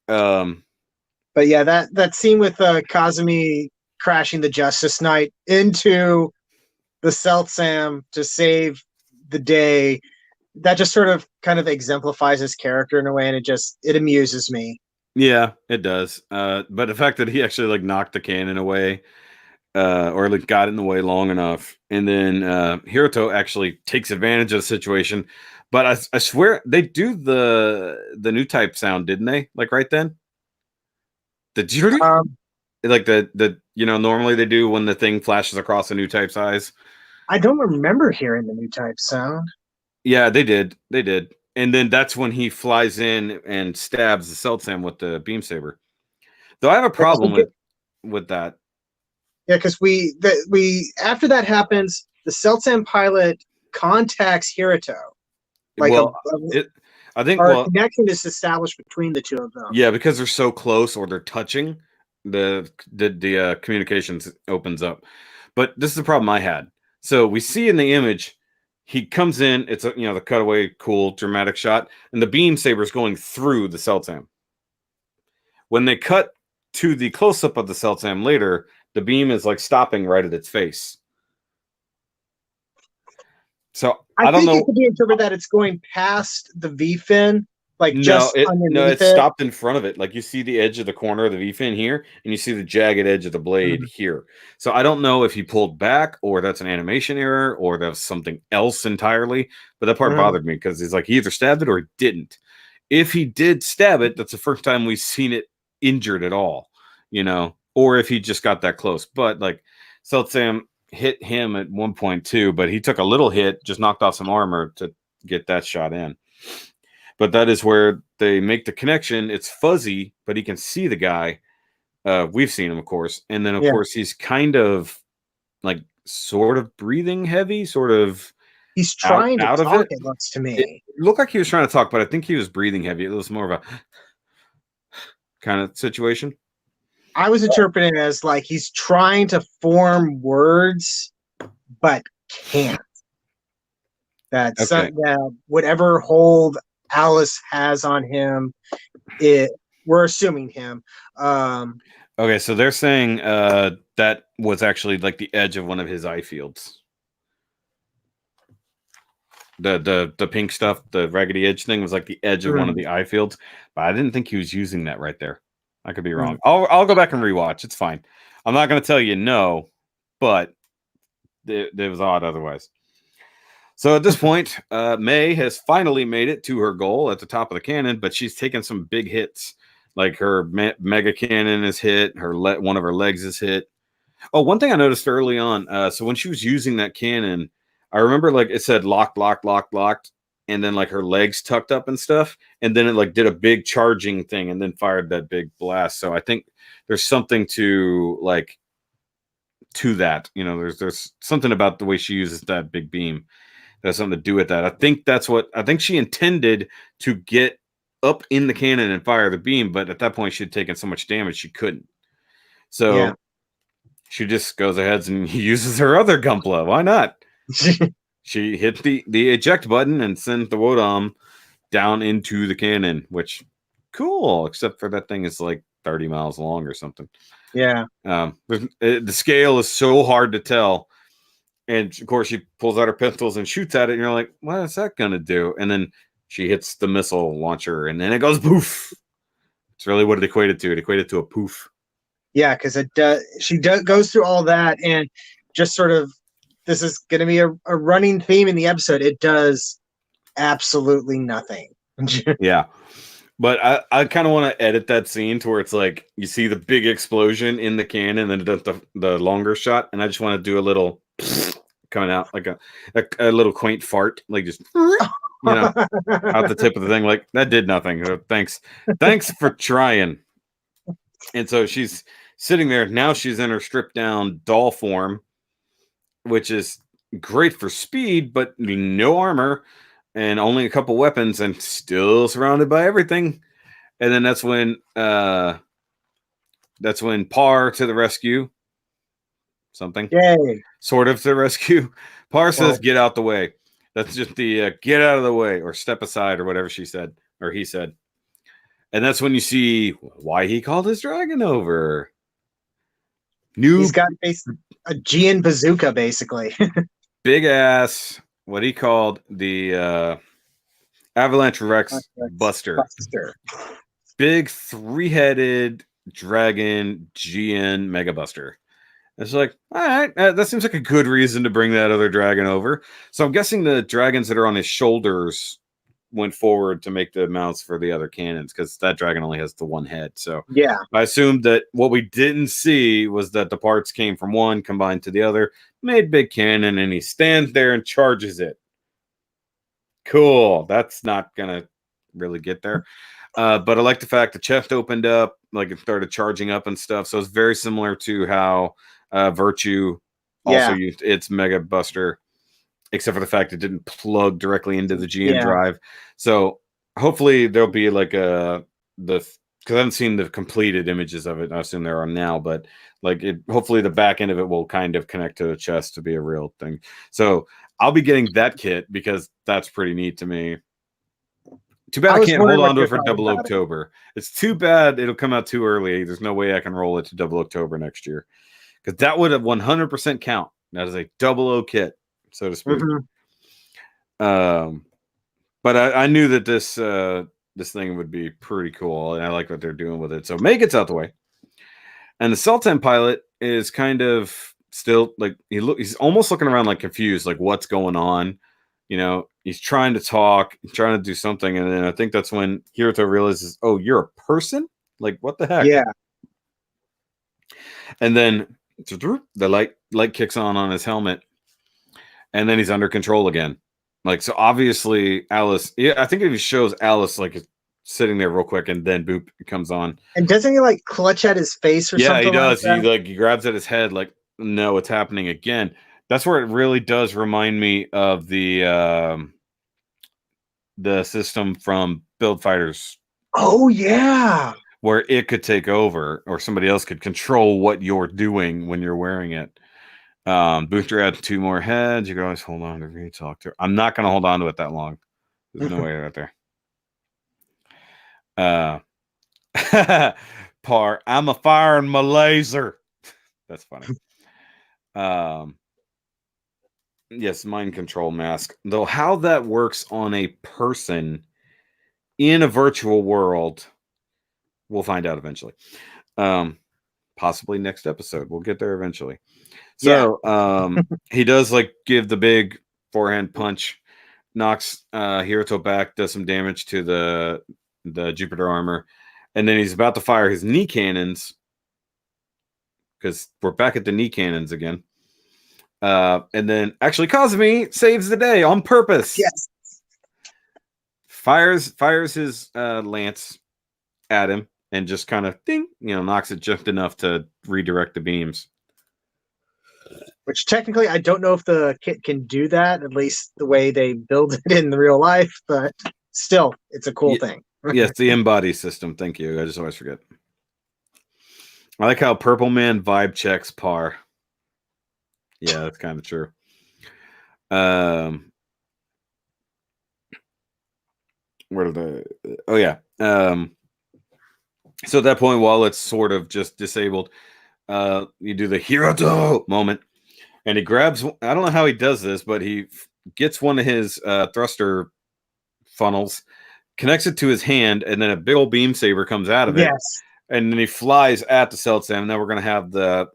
But yeah, that scene with Cosme crashing the Justice Knight into the Celtsam to save the day, that just sort of kind of exemplifies his character in a way, and it amuses me. Yeah, it does. But the fact that he actually knocked the cannon away, or got in the way long enough, and then Hiruto actually takes advantage of the situation. But I swear they do the new type sound, didn't they? Right then, the normally they do when the thing flashes across a new type's eyes. I don't remember hearing the new type sound. Yeah, they did. And then that's when he flies in and stabs the Celtsam with the beam saber. Though I have a problem with that. Yeah, because we after that happens, the Celtsam pilot contacts Hiruto. I think our connection is established between the two of them. Yeah, because they're so close or they're touching, the communications opens up. But this is the problem I had. So we see in the image, he comes in. It's the cutaway, cool, dramatic shot, and the beam saber is going through the Celtsam. When they cut to the close up of the Celtsam later, the beam is stopping right at its face. So I don't know. It could be interpreted that it's going past the V fin, it stopped in front of it. You see the edge of the corner of the V fin here, and you see the jagged edge of the blade here. So I don't know if he pulled back, or that's an animation error, or that's something else entirely. But that part bothered me, because he's he either stabbed it or he didn't. If he did stab it, that's the first time we've seen it injured at all, or if he just got that close. But Celtsam hit him at one point too, but he took a little hit, just knocked off some armor to get that shot in. But that is where they make the connection. It's fuzzy, but he can see the guy. We've seen him, of course. And then, of course, he's kind of sort of breathing heavy, sort of. He's trying to talk, it looks to me. It looked like he was trying to talk, but I think he was breathing heavy. It was more of a kind of situation. I was interpreting it as he's trying to form words, but can't. That's whatever hold Alice has on him, we're assuming him. Okay, so they're saying that was actually the edge of one of his eye fields. The pink stuff, the raggedy edge thing was the edge of one of the eye fields, but I didn't think he was using that right there. I could be wrong. I'll go back and rewatch. It's fine. I'm not going to tell you no, but it was odd otherwise. So at this point, May has finally made it to her goal at the top of the cannon, but she's taken some big hits. Her mega cannon is hit. One of her legs is hit. Oh, one thing I noticed early on. So when she was using that cannon, I remember like it said locked, locked, locked, locked, and then like her legs tucked up and stuff, and then it like did a big charging thing, and then fired that big blast. So I think there's something to like to that. You know, there's something about the way she uses that big beam that has something to do with that. I think that's what I think she intended to get up in the cannon and fire the beam, but at that point she'd taken so much damage she couldn't. Yeah. So she just goes ahead and uses her other Gunpla. Why not? She hit the eject button and sent the Wodam down into the cannon, which cool, except for that thing is like 30 miles long or something. Yeah. The scale is so hard to tell. And of course, she pulls out her pistols and shoots at it, and you're like, what is that going to do? And then she hits the missile launcher, and then it goes poof. It's really what it equated to. It equated to a poof. Yeah, because it does. She goes through all that, and just sort of, this is going to be a running theme in the episode. It does absolutely nothing. Yeah. But I kind of want to edit that scene to where it's like you see the big explosion in the cannon and then it does the longer shot. And I just want to do a little coming out like a little quaint fart, like just, you know, out the tip of the thing. Like that did nothing. Thanks for trying. And so she's sitting there. Now she's in her stripped down doll form, which is great for speed, but no armor. And only a couple weapons, and still surrounded by everything. And then that's when Par to the rescue. Something. Yay. Sort of to the rescue. Par says, "Get out the way." That's just the get out of the way or step aside or whatever she said or he said. And that's when you see why he called his dragon over. He's got a Gian bazooka, basically. Big ass. What he called the Avalanche Rex Buster. Big 3-headed dragon GN Mega Buster. It's like, all right, that seems like a good reason to bring that other dragon over. So I'm guessing the dragons that are on his shoulders went forward to make the mounts for the other cannons because that dragon only has the one head. So yeah, I assumed that what we didn't see was that the parts came from one, combined to the other, made big cannon, and he stands there and charges it. Cool. That's not gonna really get there. But I like the fact the chest opened up, like it started charging up and stuff. So it's very similar to how Virtue also used its Mega Buster, except for the fact it didn't plug directly into the GN drive. So hopefully there'll be like because I haven't seen the completed images of it. I assume there are now, but like hopefully the back end of it will kind of connect to the chest to be a real thing. So I'll be getting that kit because that's pretty neat to me. Too bad I can't hold on to it for Double October. It's too bad it'll come out too early. There's no way I can roll it to Double October next year because that would have 100% count. That is a double O kit, so to speak. Mm-hmm. But I knew that this thing would be pretty cool, and I like what they're doing with it. So May gets out the way, and the Sultan pilot is kind of still like he's almost looking around like confused, like what's going on. You know, he's trying to talk, he's trying to do something, and then I think that's when Hiruto realizes, "Oh, you're a person? Like what the heck?" Yeah. And then the light kicks on his helmet, and then he's under control again. Like, so obviously Alice, I think it shows Alice like sitting there real quick and then boop, it comes on. And doesn't he like clutch at his face or something? Yeah, he does. Like he grabs at his head like, no, it's happening again. That's where it really does remind me of the system from Build Fighters. Oh yeah. Where it could take over or somebody else could control what you're doing when you're wearing it. Booster adds 2 more heads. You can always hold on to re-talk to. I'm not going to hold on to it that long. There's no way right there. Par, I'm a firing my laser. That's funny. Yes, mind control mask. Though how that works on a person in a virtual world, we'll find out eventually. Possibly next episode. We'll get there eventually. So he does like give the big forehand punch, knocks Hiruto back, does some damage to the Jupiter armor, and then he's about to fire his knee cannons because we're back at the knee cannons again. And then actually Kazumi saves the day on purpose. Yes. Fires his lance at him and just kind of ding, knocks it just enough to redirect the beams. Which technically, I don't know if the kit can do that, at least the way they build it in real life, but still, it's a cool thing. Yes, the embody system. Thank you. I just always forget. I like how Purple Man vibe checks Par. Yeah, that's kind of true. Where did oh yeah. So at that point, while it's sort of just disabled, you do the Hiroto moment. And he grabs, I don't know how he does this, but he gets one of his thruster funnels, connects it to his hand, and then a big old beam saber comes out of it. Yes. And then he flies at the Celtsam. And then we're going to have that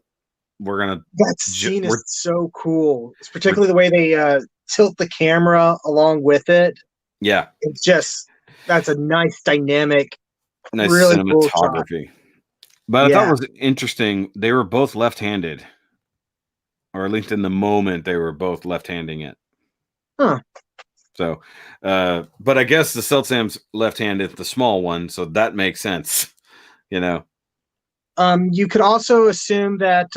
scene is so cool. It's particularly the way they tilt the camera along with it. Yeah. It's just, that's a nice dynamic, nice really cinematography. Cool, but I thought it was interesting. They were both left-handed. Or at least in the moment, they were both left-handing it. Huh. So, but I guess the Celtsam's left-handed, the small one, so that makes sense, You could also assume that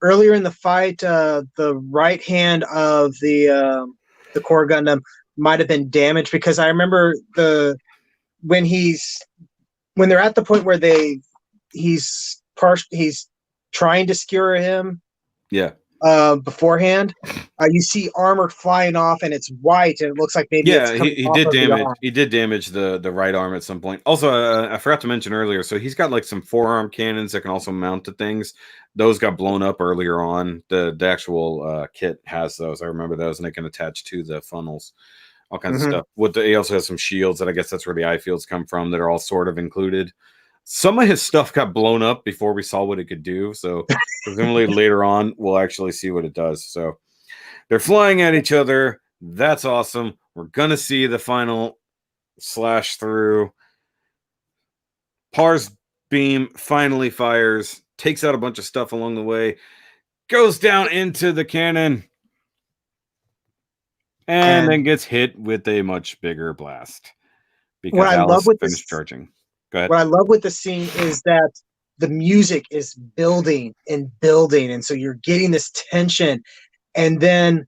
earlier in the fight, the right hand of the core Gundam might have been damaged, because I remember when they're at the point where he's trying to skewer him. Yeah. Beforehand, you see armor flying off, and it's white, and it looks like maybe he did damage. He did damage the right arm at some point. Also, I forgot to mention earlier. So he's got like some forearm cannons that can also mount to things. Those got blown up earlier on. The actual kit has those. I remember those, and they can attach to the funnels. All kinds of stuff. He also has some shields, and I guess that's where the eye fields come from. That are all sort of included. Some of his stuff got blown up before we saw what it could do. So presumably later on, we'll actually see what it does. So they're flying at each other. That's awesome. We're going to see the final slash through. Par's beam finally fires, takes out a bunch of stuff along the way, goes down into the cannon, and then gets hit with a much bigger blast. Because Alice finished charging. What I love with the scene is that the music is building and building, and so you're getting this tension, and then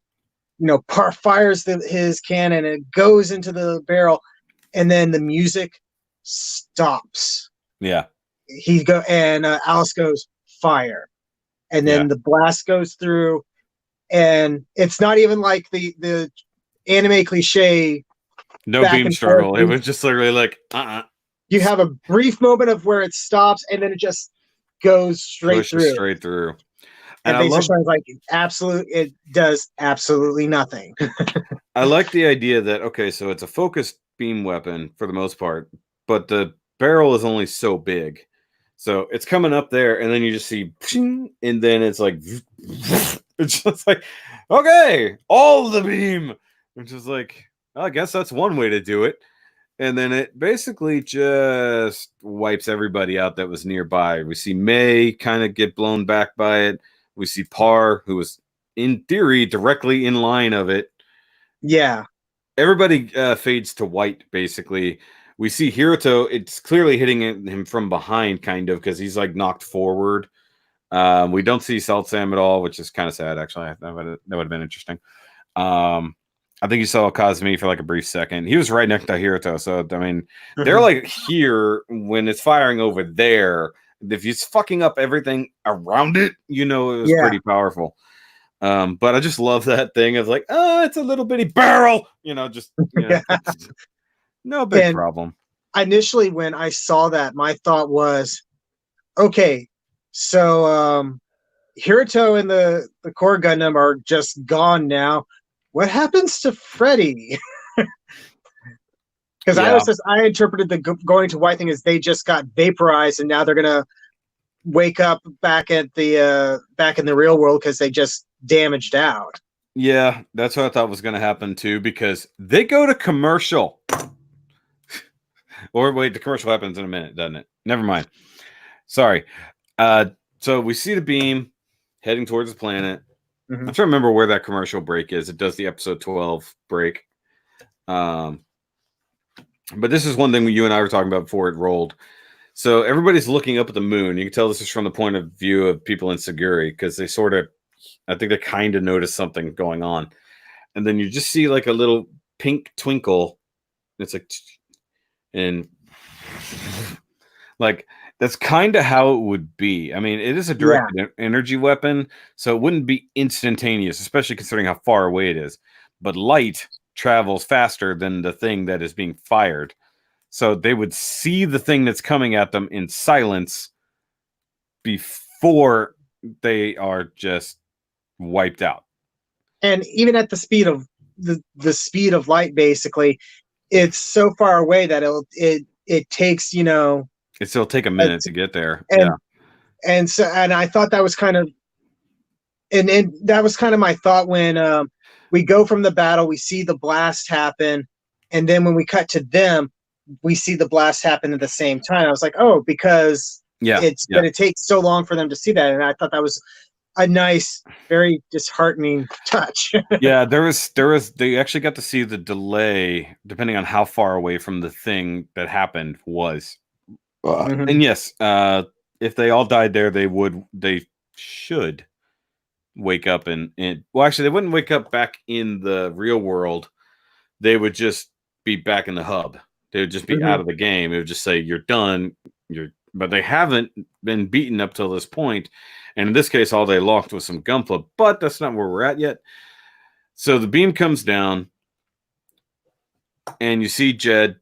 Par fires his cannon and it goes into the barrel, and then the music stops. Yeah, Alice goes fire, and then the blast goes through, and it's not even like the anime cliche. No beam struggle. It was just literally like You have a brief moment of where it stops, and then it just goes straight through. And I love it does absolutely nothing. I like the idea that, okay, so it's a focused beam weapon for the most part, but the barrel is only so big. So it's coming up there, and then you just see, and then it's like, it's just like, okay, all the beam. Which is like, well, I guess that's one way to do it. And then it basically just wipes everybody out that was nearby. We see May kind of get blown back by it. We see Par, who was, in theory, directly in line of it. Yeah. Everybody fades to white, basically. We see Hiroto, it's clearly hitting him from behind, kind of, because he's, like, knocked forward. We don't see Celtsam at all, which is kind of sad, actually. That would have been interesting. I think you saw Kazumi for like a brief second. He was right next to Hiroto. So, I mean, they're like here when it's firing over there. If he's fucking up everything around it, it was pretty powerful. But I just love that thing of like, it's a little bitty barrel, no big problem. Initially, when I saw that, my thought was, okay, so Hiroto and the core Gundam are just gone now. What happens to Freddy? Because I interpreted the going to white thing as they just got vaporized, and now they're gonna wake up back in the real world because they just damaged out. Yeah, that's what I thought was gonna happen too, because they go to commercial. Or wait, the commercial happens in a minute, doesn't it? Never mind. Sorry. So we see the beam heading towards the planet. Mhm. I'm trying to remember where that commercial break is. It does the episode 12 break. But this is one thing you and I were talking about before it rolled. So everybody's looking up at the moon. You can tell this is from the point of view of people in Seguri because they sort of, I think they kind of notice something going on. And then you just see like a little pink twinkle. It's like, and like, that's kind of how it would be. I mean, it is a directed energy weapon, so it wouldn't be instantaneous, especially considering how far away it is. But light travels faster than the thing that is being fired. So they would see the thing that's coming at them in silence before they are just wiped out. And even at the speed of the speed of light, basically, it's so far away that it takes, you know, It'll take a minute to get there. And I thought that was kind of, and that was kind of my thought when we go from the battle, we see the blast happen, and then when we cut to them, we see the blast happen at the same time. I was like, oh, because it's going to take so long for them to see that, and I thought that was a nice, very disheartening touch. Yeah, there was they actually got to see the delay depending on how far away from the thing that happened was. And yes, if they all died there, they should wake up and well, actually, they wouldn't wake up back in the real world. They would just be back in the hub. They would just be out of the game. It would just say, "You're done." But they haven't been beaten up till this point. And in this case, all they lost was some gunpla. But that's not where we're at yet. So the beam comes down, and you see Jed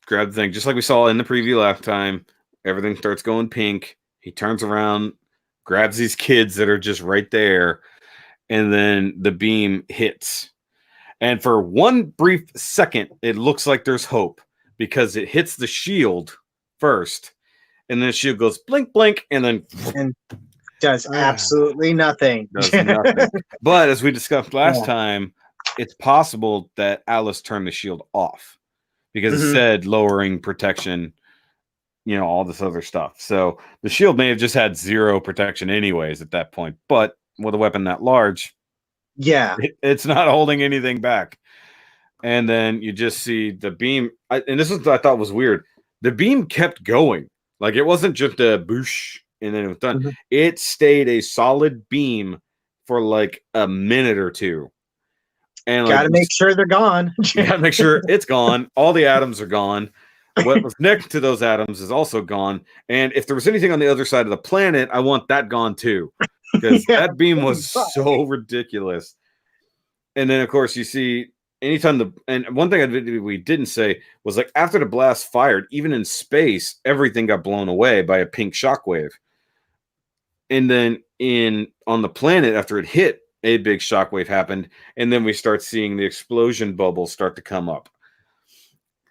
grab the thing, just like we saw in the preview last time. Everything starts going pink. He turns around, grabs these kids that are just right there, and then the beam hits. And for one brief second, it looks like there's hope because it hits the shield first, and then the shield goes blink, blink, and then does absolutely nothing. Does nothing. But as we discussed last time, it's possible that Alice turned the shield off because it said lowering protection, you know, all this other stuff. So the shield may have just had zero protection anyways at that point. But with a weapon that large, it's not holding anything back. And then you just see the beam. And this is what I thought was weird. The beam kept going. Like, it wasn't just a boosh and then it was done. It stayed a solid beam for like a minute or two. And gotta make sure they're gone. You gotta make sure it's gone. All the atoms are gone. What was next to those atoms is also gone. And if there was anything on the other side of the planet, I want that gone too. Because that beam was so ridiculous. And then, of course, you see anytime and one thing we didn't say was, like, after the blast fired, even in space, everything got blown away by a pink shockwave. And then on the planet, after it hit, a big shockwave happened, and then we start seeing the explosion bubbles start to come up.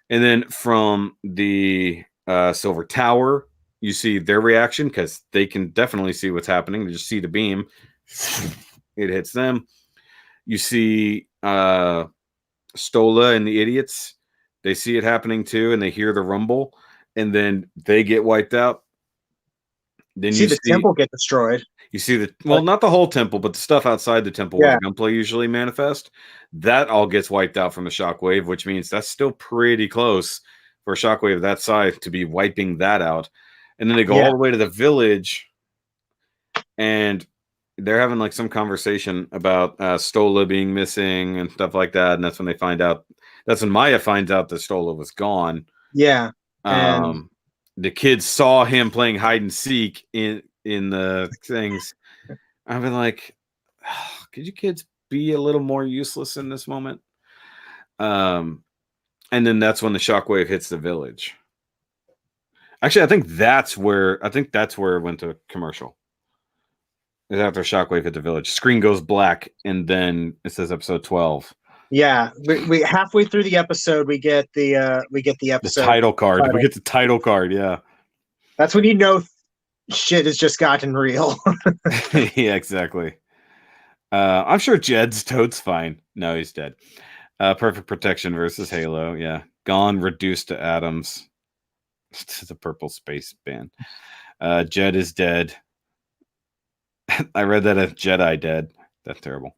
And then from the Silver Tower, you see their reaction because they can definitely see what's happening. They just see the beam. It hits them. You see Stola and the idiots. They see it happening too, and they hear the rumble, and then they get wiped out. Then you see the temple get destroyed. You see not the whole temple, but the stuff outside the temple where the gunplay usually manifest. That all gets wiped out from the shockwave, which means that's still pretty close for a shockwave that size to be wiping that out. And then they go all the way to the village, and they're having like some conversation about Stola being missing and stuff like that. And that's when they find out. That's when Maya finds out that Stola was gone. Yeah. The kids saw him playing hide and seek in the things. I've been like, oh, could you kids be a little more useless in this moment? And then that's when the shockwave hits the village. Actually, I think that's where it went to commercial. Is after shockwave hit the village. Screen goes black, and then it says episode 12. Yeah, we halfway through the episode, we get the episode. The title card. We get the title card. Yeah, that's when you know shit has just gotten real. Yeah, exactly. I'm sure Jed's Toad's fine. No, he's dead. Perfect Protection versus Halo. Yeah, gone, reduced to atoms. To the purple space band. Jed is dead. I read that as Jedi dead. That's terrible.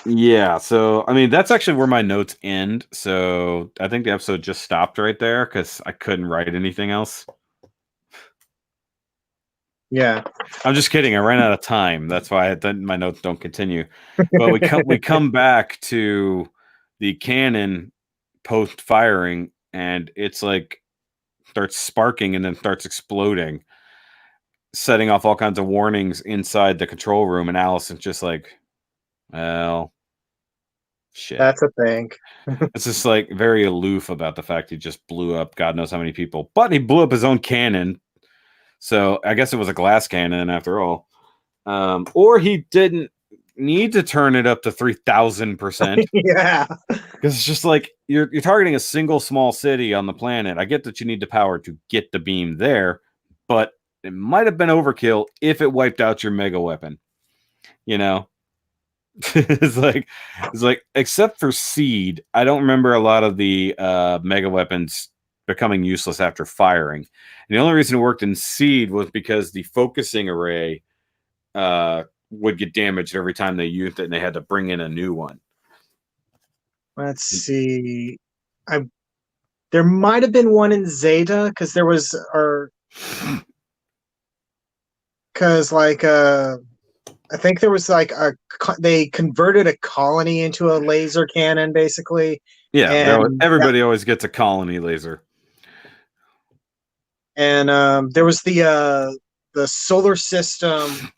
Yeah, so I mean that's actually where my notes end. So I think the episode just stopped right there because I couldn't write anything else. Yeah, I'm just kidding. I ran out of time. That's why my notes don't continue. But we come back to the cannon post firing, and it's like starts sparking and then starts exploding, setting off all kinds of warnings inside the control room. And Allison's just like, well, shit. that's a thing. It's just like very aloof about the fact he just blew up God knows how many people, but he blew up his own cannon. So I guess it was a glass cannon after all. Or he didn't need to turn it up to 3,000%. Yeah, because it's just like you're targeting a single small city on the planet. I get that you need the power to get the beam there, but it might have been overkill if it wiped out your mega weapon. You know, it's like except for Seed, I don't remember a lot of the mega weapons becoming useless after firing. And the only reason it worked in Seed was because the focusing array would get damaged every time they used it, and they had to bring in a new one. let's see. There might have been one in Zeta because there was, or because like I think there was like they converted a colony into a laser cannon basically. Yeah, everybody always gets a colony laser. And there was the solar system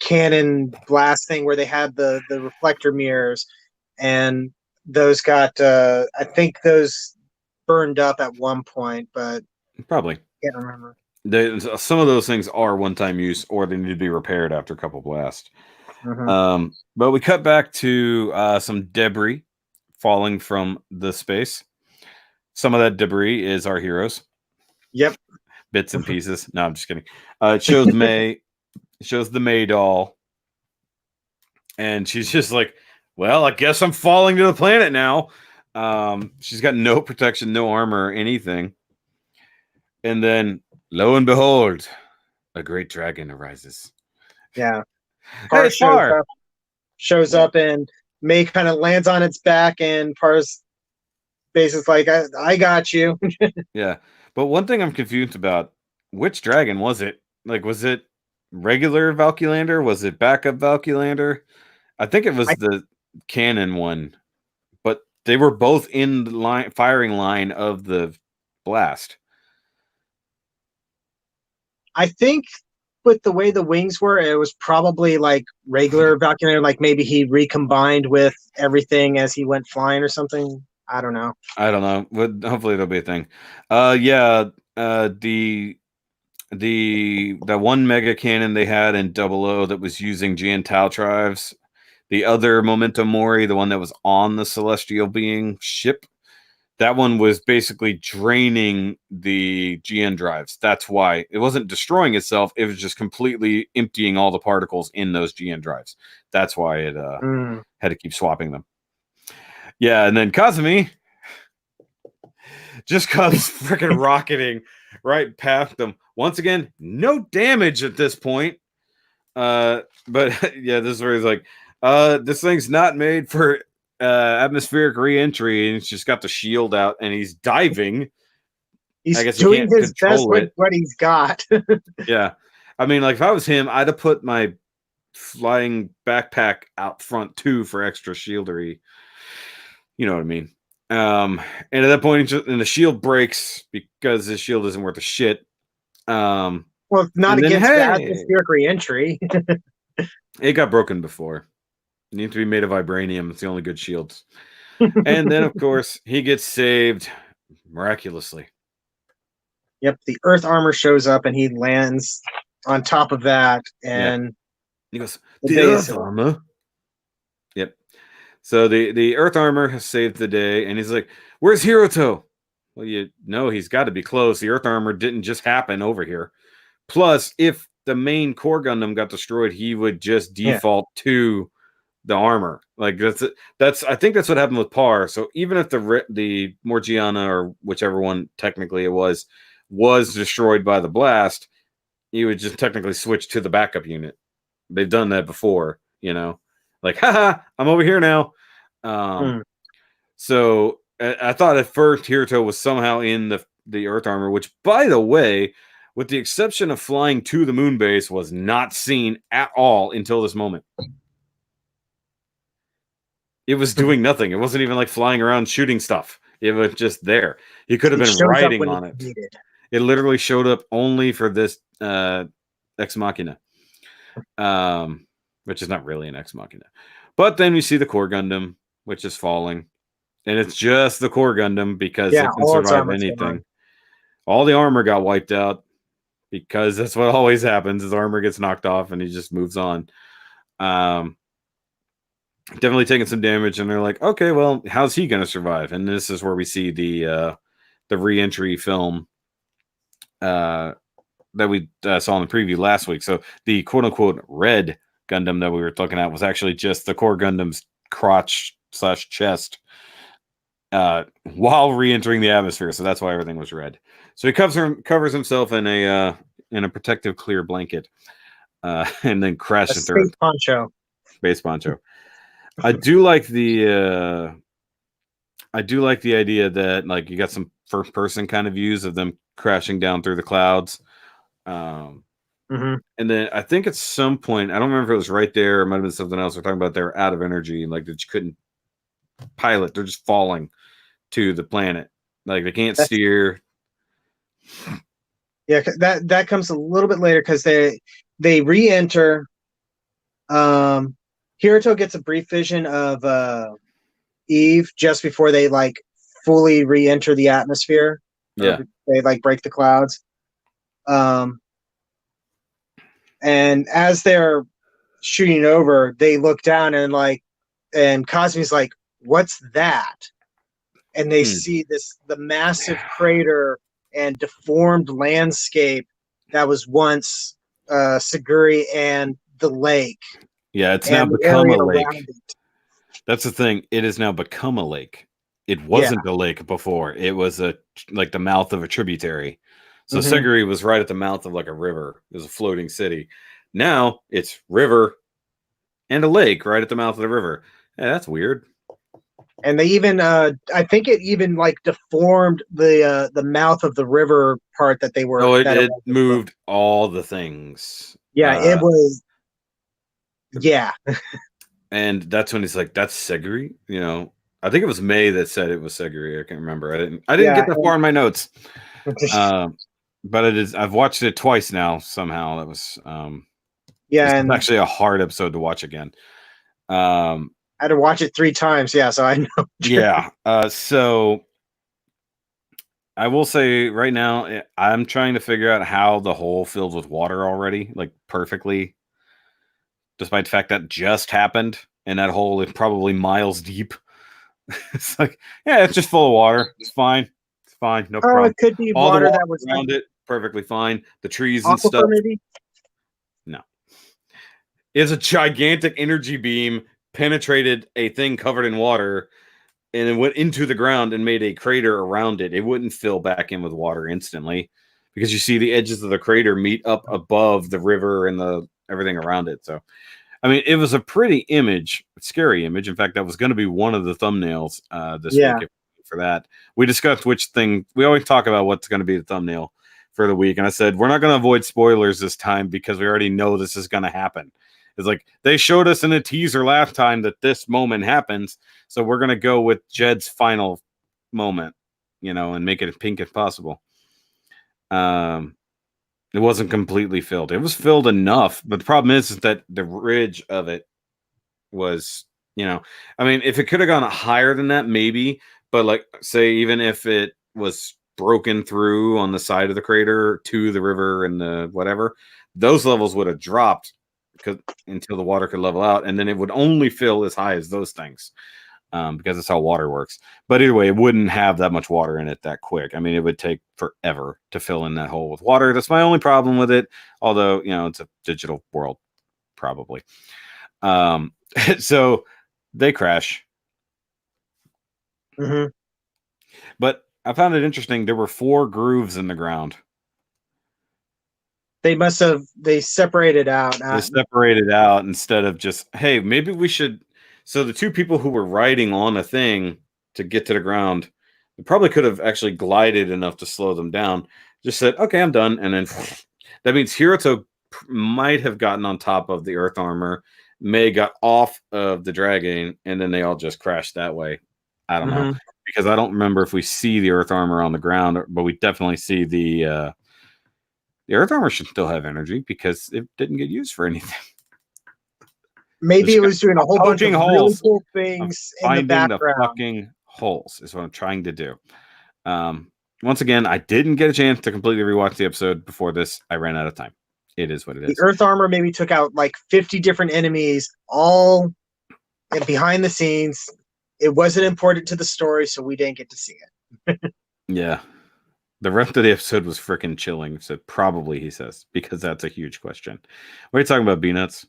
cannon blast thing where they had the reflector mirrors, and those got I think those burned up at one point, but probably can't remember. Some of those things are one-time use, or they need to be repaired after a couple blasts. Mm-hmm. But we cut back to some debris falling from the space. Some of that debris is our heroes. Yep. Bits and pieces. No, I'm just kidding. It shows May. It shows the May doll. And she's just like, well, I guess I'm falling to the planet now. She's got no protection, no armor or anything. And then, lo and behold, a great dragon arises. Yeah. Hey, shows up and May kind of lands on its back, and Par's basically like, I got you. Yeah. But one thing I'm confused about, which dragon was it? Like, was it regular Valkylander? Was it backup Valkylander? I think it was the cannon one, but they were both in the firing line of the blast. I think with the way the wings were, it was probably like regular Valkyrie, like maybe he recombined with everything as he went flying or something. I don't know. But hopefully it'll be a thing. Yeah. The one mega cannon they had in 00 that was using GN Tau drives. The other Memento Mori, the one that was on the celestial being ship, that one was basically draining the GN drives. That's why it wasn't destroying itself. It was just completely emptying all the particles in those GN drives. That's why it had to keep swapping them. Yeah, and then Kazumi just comes freaking rocketing right past them. Once again, no damage at this point. But yeah, this is where he's like, this thing's not made for atmospheric re-entry, and it's just got the shield out, and he's diving. He's doing his best with what he's got. Yeah. I mean, like, if I was him, I'd have put my flying backpack out front, too, for extra shieldery. You know what I mean? And at that point, and the shield breaks because his shield isn't worth a shit. Well, not against atmospheric re-entry. It got broken before. It needs to be made of vibranium. It's the only good shields. And then, of course, he gets saved miraculously. Yep, the Earth armor shows up, and he lands on top of that, and he goes, "The Earth armor." Yep. So the Earth armor has saved the day, and he's like, "Where's Hiroto?" Well, you know he's got to be close. The Earth armor didn't just happen over here. Plus, if the main core Gundam got destroyed, he would just default to the armor. Like that's I think that's what happened with Par. So even if the Morgiana or whichever one technically it was destroyed by the blast, you would just technically switch to the backup unit. They've done that before, like, haha, I'm over here now. So I thought at first Hiruto was somehow in the Earth armor, which, by the way, with the exception of flying to the moon base, was not seen at all until this moment. It was doing nothing. It wasn't even like flying around shooting stuff. It was just there. He could have been riding on it. It literally showed up only for this Ex Machina, which is not really an Ex Machina. But then we see the core Gundam, which is falling. And it's just the core Gundam because it can survive anything. All the armor got wiped out because that's what always happens. His armor gets knocked off and he just moves on. Definitely taking some damage, and they're like, okay, well, how's he going to survive? And this is where we see the re-entry film that we saw in the preview last week. So the quote-unquote red Gundam that we were looking at was actually just the core Gundam's crotch/chest while re-entering the atmosphere. So that's why everything was red. So he covers himself in a protective clear blanket and then crashes through space poncho. I do like the idea that like you got some first person kind of views of them crashing down through the clouds. And then I think at some point, I don't remember if it was right there, it might have been something else. We're talking about they're out of energy and like that you couldn't pilot, they're just falling to the planet. Like they can't steer. Yeah, that comes a little bit later because they re-enter. Hiruto gets a brief vision of Eve just before they like fully re-enter the atmosphere. Yeah, they like break the clouds. And as they're shooting over, they look down and Cosme's like, "What's that?" And they see the massive crater and deformed landscape that was once Seguri and the lake. Yeah, it's now become a lake. That's the thing. It has now become a lake. It wasn't a lake before. It was like the mouth of a tributary. So Seguri was right at the mouth of like a river. It was a floating city. Now it's river and a lake right at the mouth of the river. Yeah, that's weird. And they even, I think it even like deformed the mouth of the river part that they were. Oh, it moved all the things. Yeah, it was. Yeah. And that's when he's like, that's Seguri? I think it was May that said it was Seguri. I can't remember. I didn't get that far in my notes. But it is, I've watched it twice now somehow. That was and actually a hard episode to watch again. I had to watch it 3 times, so I know. Yeah. So I will say right now, I'm trying to figure out how the hole filled with water already, like perfectly. Despite the fact that just happened, and that hole is probably miles deep. It's like, it's just full of water. It's fine. It's fine. No problem. It could be all water the water that was around it, perfectly fine. The trees and stuff. Maybe? No. It's a gigantic energy beam penetrated a thing covered in water, and it went into the ground and made a crater around it. It wouldn't fill back in with water instantly because you see the edges of the crater meet up above the river and everything around it. So, I mean, it was a pretty scary image. In fact, that was going to be one of the thumbnails this week for that. We discussed which thing. We always talk about what's going to be the thumbnail for the week. And I said, we're not going to avoid spoilers this time because we already know this is going to happen. It's like they showed us in a teaser last time that this moment happens. So we're going to go with Jed's final moment, and make it as pink as possible. It wasn't completely filled. It was filled enough, but the problem is that the ridge of it was, I mean, if it could have gone higher than that, maybe, but like say, even if it was broken through on the side of the crater to the river and the whatever, those levels would have dropped until the water could level out. And then it would only fill as high as those things. Because that's how water works. But either way, it wouldn't have that much water in it that quick. I mean, it would take forever to fill in that hole with water. That's my only problem with it. Although, it's a digital world, probably. So they crash. Mm-hmm. But I found it interesting. There were 4 grooves in the ground. They separated out. They separated out instead of just, hey, maybe we should. So the 2 people who were riding on a thing to get to the ground, they probably could have actually glided enough to slow them down. Just said, okay, I'm done. And then that means Hiruto might have gotten on top of the earth armor. May got off of the dragon, and then they all just crashed that way. I don't know. Because I don't remember if we see the earth armor on the ground, but we definitely see the earth armor should still have energy because it didn't get used for anything. Maybe it was doing a whole bunch of holes. really cool things in the background. The fucking holes is what I'm trying to do. Once again, I didn't get a chance to completely rewatch the episode before this. I ran out of time. It is what it is. The earth armor maybe took out like 50 different enemies, all behind the scenes. It wasn't important to the story, so we didn't get to see it. Yeah. The rest of the episode was freaking chilling. So probably, he says, because that's a huge question. What are you talking about, B-Nuts?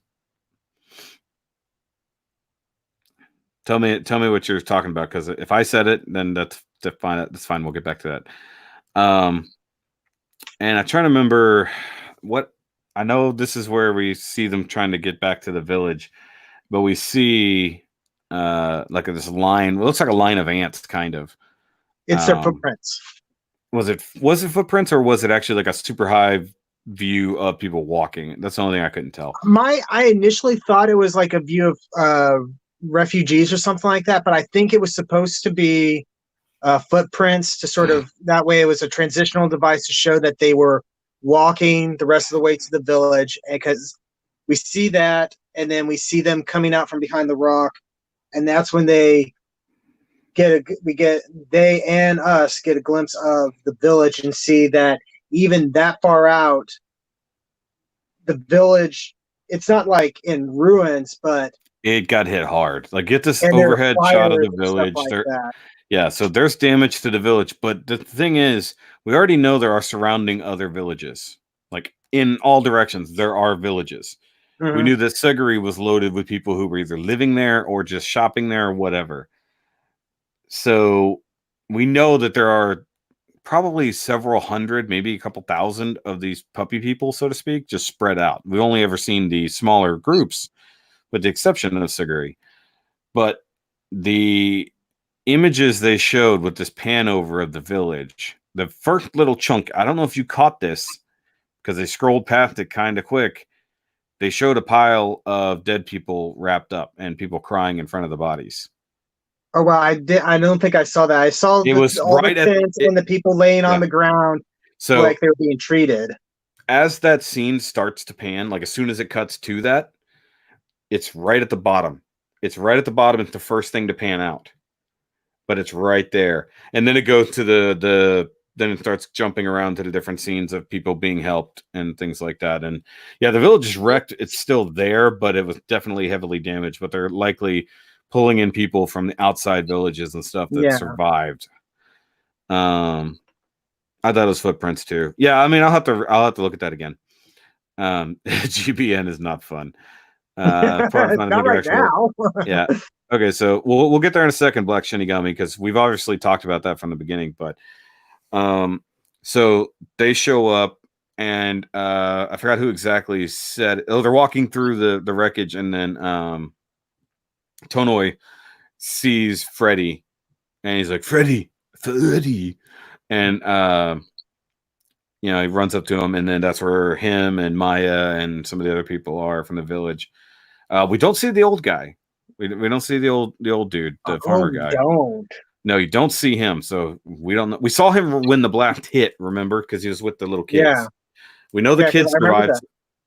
Tell me what you're talking about, because if I said it, then that's fine. That's fine. We'll get back to that. And I'm trying to remember what. I know this is where we see them trying to get back to the village, but we see like this line. It looks like a line of ants, kind of. It's their footprints. Was it footprints, or was it actually like a super high view of people walking? That's the only thing I couldn't tell. I initially thought it was like a view of refugees or something like that, but I think it was supposed to be footprints to sort of, that way it was a transitional device to show that they were walking the rest of the way to the village, because we see that, and then we see them coming out from behind the rock, and that's when they and us get a glimpse of the village and see that even that far out, the village, it's not like in ruins, but it got hit hard. Like, get this overhead shot of the village. Yeah, so there's damage to the village, but the thing is, we already know there are surrounding other villages. Like, in all directions, there are villages. We knew that Seguri was loaded with people who were either living there or just shopping there or whatever. So we know that there are probably several hundred, maybe a couple thousand of these puppy people, so to speak, just spread out. We've only ever seen the smaller groups, with the exception of Seguri. But the images they showed with this pan over of the village, the first little chunk, I don't know if you caught this because they scrolled past it kind of quick. They showed a pile of dead people wrapped up and people crying in front of the bodies. Oh, well, I don't think I saw that. I saw it was all right the tents and the people laying on the ground, so like they were being treated. As that scene starts to pan, like as soon as it cuts to that, it's right at the bottom. It's right at the bottom. It's the first thing to pan out, but it's right there. And then it goes to then it starts jumping around to the different scenes of people being helped and things like that. And yeah, the village is wrecked. It's still there, but it was definitely heavily damaged. But they're likely pulling in people from the outside villages and stuff that survived. I thought it was footprints too. Yeah, I mean, I'll have to look at that again. GBN is not fun. Not right now. Yeah. Okay, so we'll get there in a second, Black Shinigami, because we've obviously talked about that from the beginning. But so they show up, and I forgot who exactly said. Oh, they're walking through the wreckage, and then Tonoi sees Freddy, and he's like, Freddy, and he runs up to him, and then that's where him and Maya and some of the other people are from the village. We don't see the old guy. We don't see the old dude, the farmer guy. No, you don't see him. So we don't know. We saw him when the blast hit, remember? Because he was with the little kids. Yeah. We know the kids survived.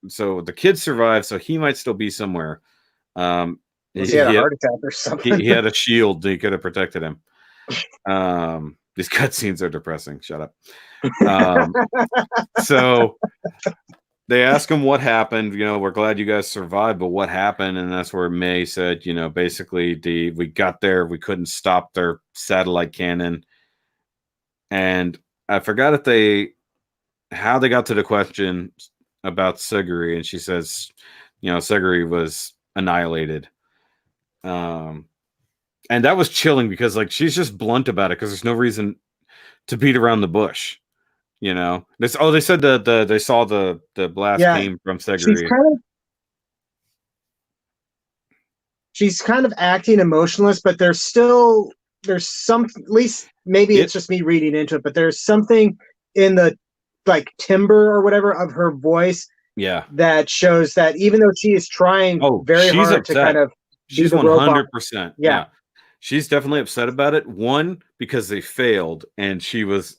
So the kids survived, so he might still be somewhere. He had a heart attack or something. He had a shield that could have protected him. These cutscenes are depressing. Shut up. So they ask him what happened. We're glad you guys survived, but what happened? And that's where May said, basically we got there, we couldn't stop their satellite cannon. And I forgot how they got to the question about Seguri, and she says, Seguri was annihilated. And that was chilling because like she's just blunt about it because there's no reason to beat around the bush. You know, they said that they saw the blast came from she's Seguri. kind of acting emotionless, but there's some, at least maybe it's just me reading into it, but there's something in the like timbre or whatever of her voice, that shows that even though she is trying very hard upset. to kind of she's 100%. Yeah, she's definitely upset about it. One, because they failed, and she took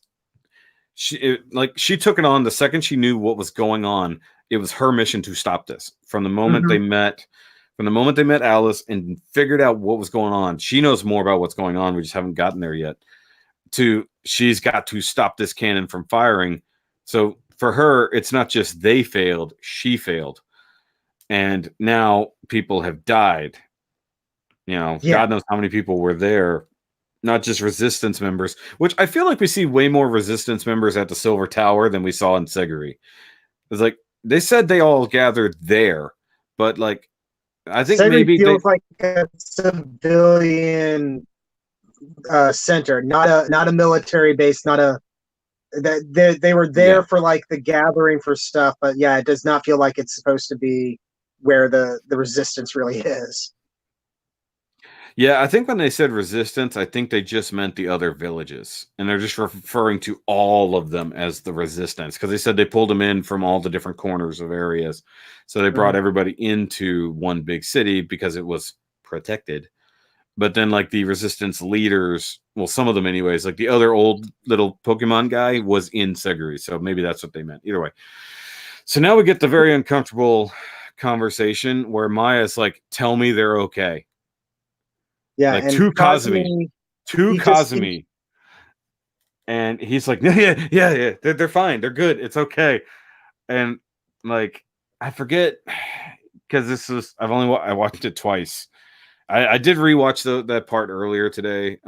it on the second she knew what was going on. It was her mission to stop this. From the moment they met Alice and figured out what was going on, she knows more about what's going on. We just haven't gotten there yet. She's got to stop this cannon from firing. So for her, it's not just they failed, she failed. And now people have died. You know, God knows how many people were there. Not just resistance members, which I feel like we see way more resistance members at the Silver Tower than we saw in Seguri. It's like they said they all gathered there, but like I think Seguri maybe feels like a civilian center, not a military base, they were there for like the gathering for stuff, but it does not feel like it's supposed to be where the resistance really is. Yeah, I think when they said resistance, I think they just meant the other villages. And they're just referring to all of them as the resistance. Because they said they pulled them in from all the different corners of areas. So they brought everybody into one big city because it was protected. But then like the resistance leaders, well, some of them anyways, like the other old little Pokemon guy was in Seguri. So maybe that's what they meant. Either way. So now we get the very uncomfortable conversation where Maya's like, tell me they're okay. Yeah, like to Kazumi. And he's like, yeah, they're fine, they're good, it's okay. And like, I forget because I watched it twice. I did rewatch that part earlier today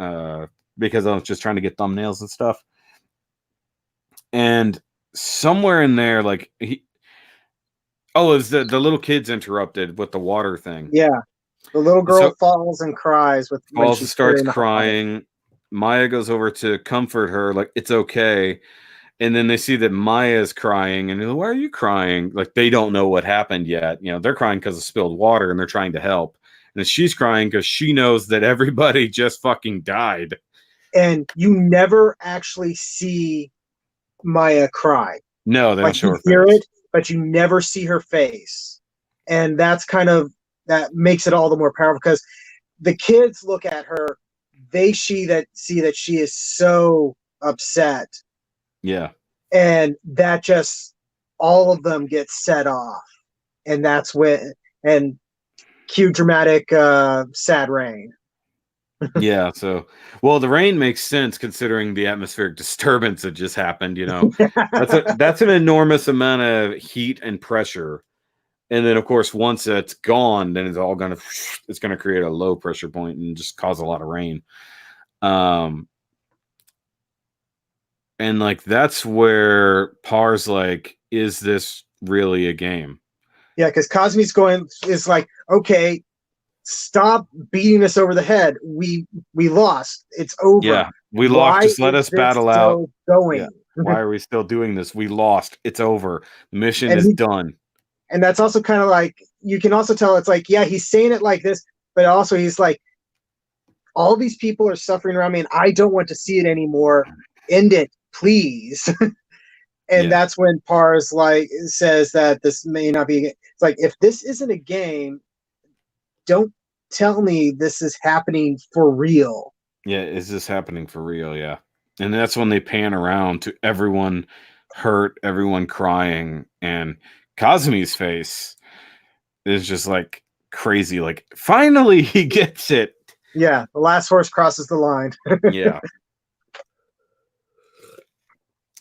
because I was just trying to get thumbnails and stuff. And somewhere in there, like it's the little kids interrupted with the water thing. Yeah. The little girl falls and cries when she starts crying. Maya goes over to comfort her, like it's okay. And then they see that Maya's crying, and they're like, why are you crying? Like they don't know what happened yet. You know, they're crying because of spilled water, and they're trying to help. And she's crying because she knows that everybody just fucking died. And you never actually see Maya cry. No, they don't show her face. You hear it, but you never see her face. And that's that makes it all the more powerful because the kids look at her, they see that she is so upset. Yeah. And that just, all of them get set off. And that's and cue dramatic sad rain. Yeah, so the rain makes sense considering the atmospheric disturbance that just happened, you know. That's an enormous amount of heat and pressure. And then, of course, once it's gone, then it's going to create a low pressure point and just cause a lot of rain. And like, that's where Par's like, is this really a game? Yeah, because Kazumi's is like, okay, stop beating us over the head. We lost. It's over. Yeah, we lost. Just let us battle out. Going. Yeah. Why are we still doing this? We lost. It's over. The mission is done. And that's also kind of like, you can also tell it's like, yeah, he's saying it like this, but also he's like, all these people are suffering around me and I don't want to see it anymore. End it, please. And that's when Pars like says that this may not be, it's like, if this isn't a game, don't tell me this is happening for real. Yeah, is this happening for real? Yeah. And that's when they pan around to everyone hurt, everyone crying, and Kazumi's face is just like crazy. Like, finally he gets it. Yeah, the last horse crosses the line. Yeah.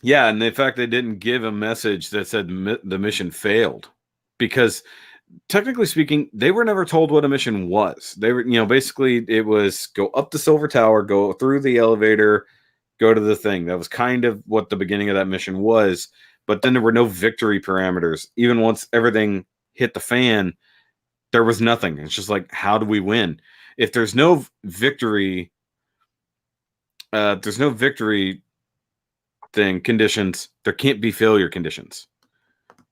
Yeah, and in fact, they didn't give a message that said the mission failed. Because technically speaking, they were never told what a mission was. They were, basically it was go up the Silver Tower, go through the elevator, go to the thing. That was kind of what the beginning of that mission was. But then there were no victory parameters. Even once everything hit the fan, there was nothing. It's just like, how do we win? if there's no victory, conditions, there can't be failure conditions.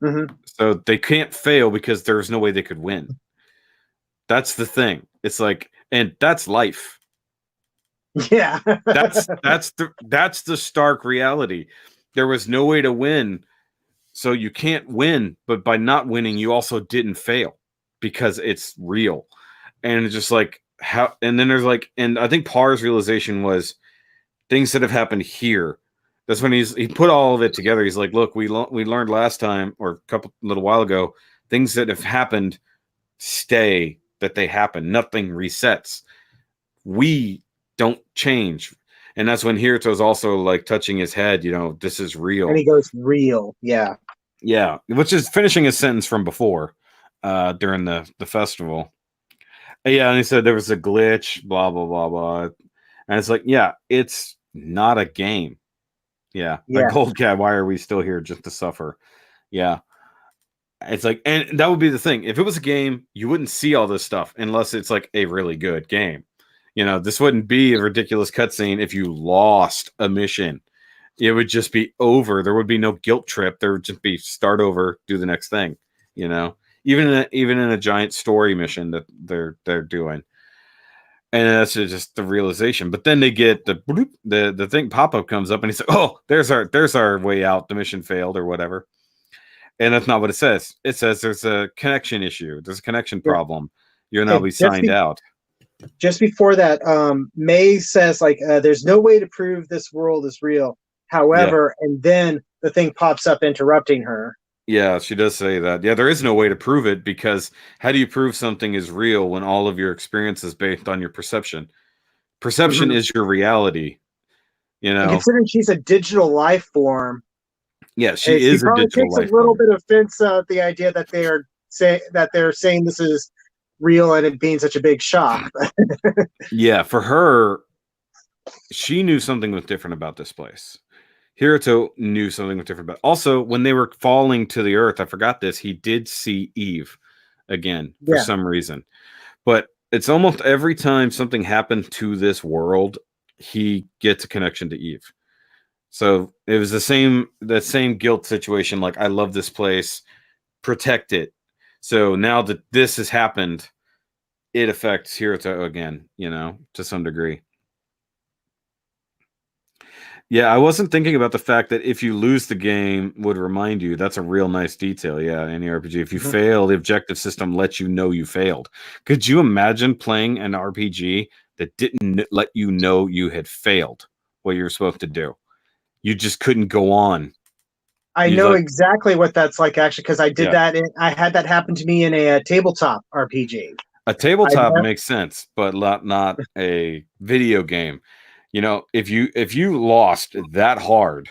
Mm-hmm. So they can't fail because there's no way they could win. That's the thing. It's like, and that's life. Yeah. That's the stark reality. There was no way to win, so you can't win. But by not winning, you also didn't fail because it's real. And it's just like how. And then there's like, and I think Parr's realization was things that have happened here. That's when he put all of it together. He's like, look, we learned last time or a little while ago, things that have happened stay, that they happen. Nothing resets. We don't change. And that's when Hiruto's also like touching his head, this is real. And he goes, real. Yeah. Yeah. Which is finishing his sentence from before, during the festival. Yeah. And he said there was a glitch, blah, blah, blah, blah. And it's like, yeah, it's not a game. Yeah. Like, old cat, why are we still here just to suffer? Yeah. It's like, and that would be the thing. If it was a game, you wouldn't see all this stuff unless it's like a really good game. This wouldn't be a ridiculous cutscene if you lost a mission. It would just be over. There would be no guilt trip. There would just be start over, do the next thing. Even in a giant story mission that they're doing. And that's just the realization. But then they get the thing pop-up comes up and he's like, oh, there's our way out. The mission failed or whatever. And that's not what it says. It says there's a connection issue. There's a connection problem. You'll now be signed out. Just before that, May says, like, there's no way to prove this world is real. However, and then the thing pops up interrupting her. Yeah, she does say that. Yeah, there is no way to prove it because how do you prove something is real when all of your experience is based on your perception? Perception is your reality. And considering she's a digital life form. Yeah, she is a digital life form. She takes a little bit of offense at the idea that they're saying this is real and it being such a big shock. Yeah, for her, she knew something was different about this place. Hiruto knew something was different about. Also, when they were falling to the earth, I forgot this. He did see Eve again for some reason, but it's almost every time something happened to this world, he gets a connection to Eve. So it was the same guilt situation. Like, I love this place, protect it. So now that this has happened, it affects Hiruto again, to some degree. Yeah, I wasn't thinking about the fact that if you lose the game would remind you. That's a real nice detail. Yeah, any RPG. If you fail, the objective system lets you know you failed. Could you imagine playing an RPG that didn't let you know you had failed what you were supposed to do? You just couldn't go on. I know exactly what that's like, actually, because I did that. I had that happen to me in a tabletop RPG. A tabletop makes sense, but not a video game. If you lost that hard,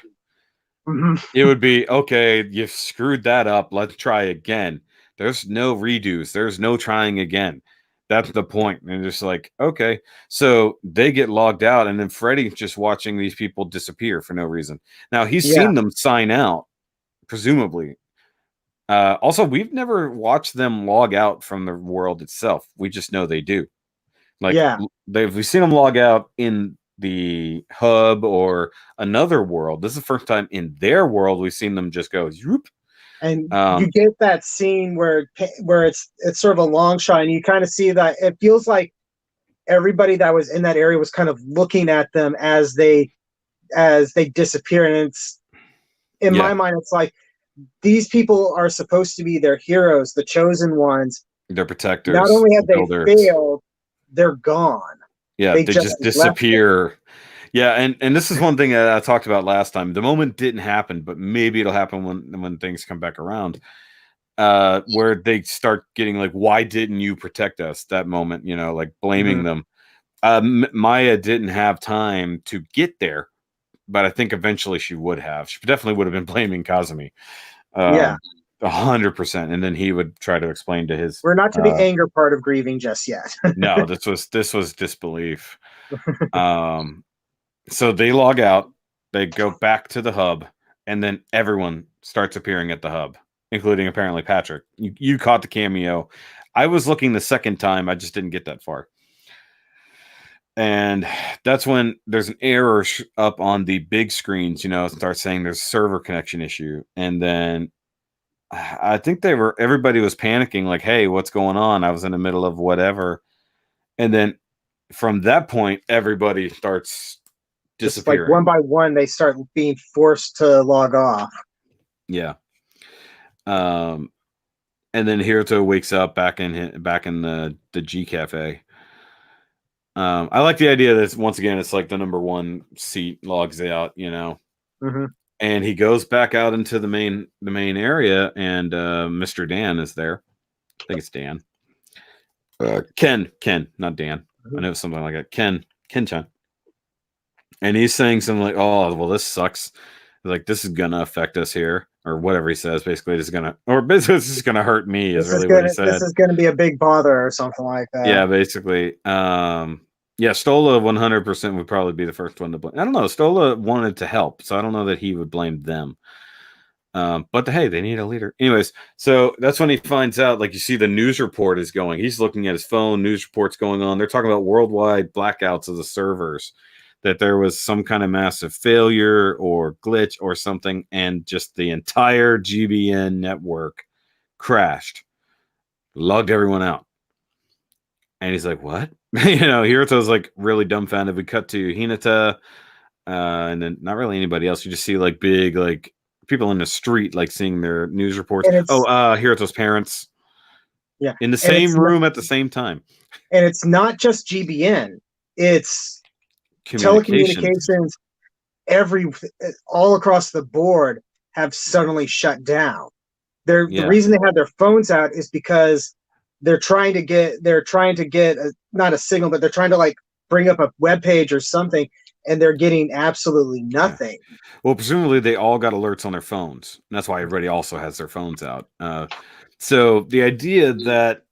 it would be, okay, you screwed that up. Let's try again. There's no redos. There's no trying again. That's the point. And just like, okay. So they get logged out, and then Freddy's just watching these people disappear for no reason. Now, he's seen them sign out, presumably. Also, we've never watched them log out from the world itself. We just know they do. Like, we've seen them log out in the hub or another world. This is the first time in their world we've seen them just go zoop. And you get that scene where it's sort of a long shot, and you kind of see that it feels like everybody that was in that area was kind of looking at them as they disappear. And it's in my mind, it's like these people are supposed to be their heroes, the chosen ones. They're protectors. Not only have they failed, they're gone. Yeah, they just disappear. Yeah, and this is one thing that I talked about last time. The moment didn't happen, but maybe it'll happen when things come back around. Where they start getting like, why didn't you protect us? That moment, like blaming them. Maya didn't have time to get there, but I think eventually she would have. She definitely would have been blaming Kazumi. 100%. And then he would try to explain to his. We're not to the anger part of grieving just yet. No, this was disbelief. So they log out, they go back to the hub, and then everyone starts appearing at the hub, including apparently Patrick. You caught the cameo. I was looking the second time, I just didn't get that far. And that's when there's an error up on the big screens, you know, it starts saying there's a server connection issue. And then I think everybody was panicking, like, hey, what's going on? I was in the middle of whatever. And then from that point, everybody starts disappearing. Just like one by one, they start being forced to log off. Yeah. And then Hiruto wakes up back in the G Cafe. I like the idea that once again it's like the number one seat logs out, you know, and he goes back out into the main area, and Mr. Dan is there. I think it's Dan. Ken, not Dan. I know something like that. Ken-chan. And he's saying something like, "Oh, well, this sucks. Like, this is gonna affect us here," or whatever he says. Basically, this is gonna hurt me. Is really what he said. This is gonna be a big bother, or something like that. Yeah, basically. Yeah, Stola 100% would probably be the first one to blame. I don't know. Stola wanted to help, so I don't know that he would blame them. But hey, they need a leader. Anyways, so that's when he finds out, like, you see the news report is going. He's looking at his phone, news reports going on. They're talking about worldwide blackouts of the servers, that there was some kind of massive failure or glitch or something, and just the entire GBN network crashed, logged everyone out. And he's like, what? You know, Hiruto's like really dumbfounded. We cut to Hinata, and then not really anybody else. You just see like big, like, people in the street, like, seeing their news reports. Hiruto's parents. Yeah. In the same room at the same time. And it's not just GBN. It's telecommunications. All across the board have suddenly shut down. The reason they have their phones out is because they're trying to get not a signal, but they're trying to, like, bring up a web page or something, and they're getting absolutely nothing. Yeah. Well, presumably they all got alerts on their phones, and that's why everybody also has their phones out. So the idea that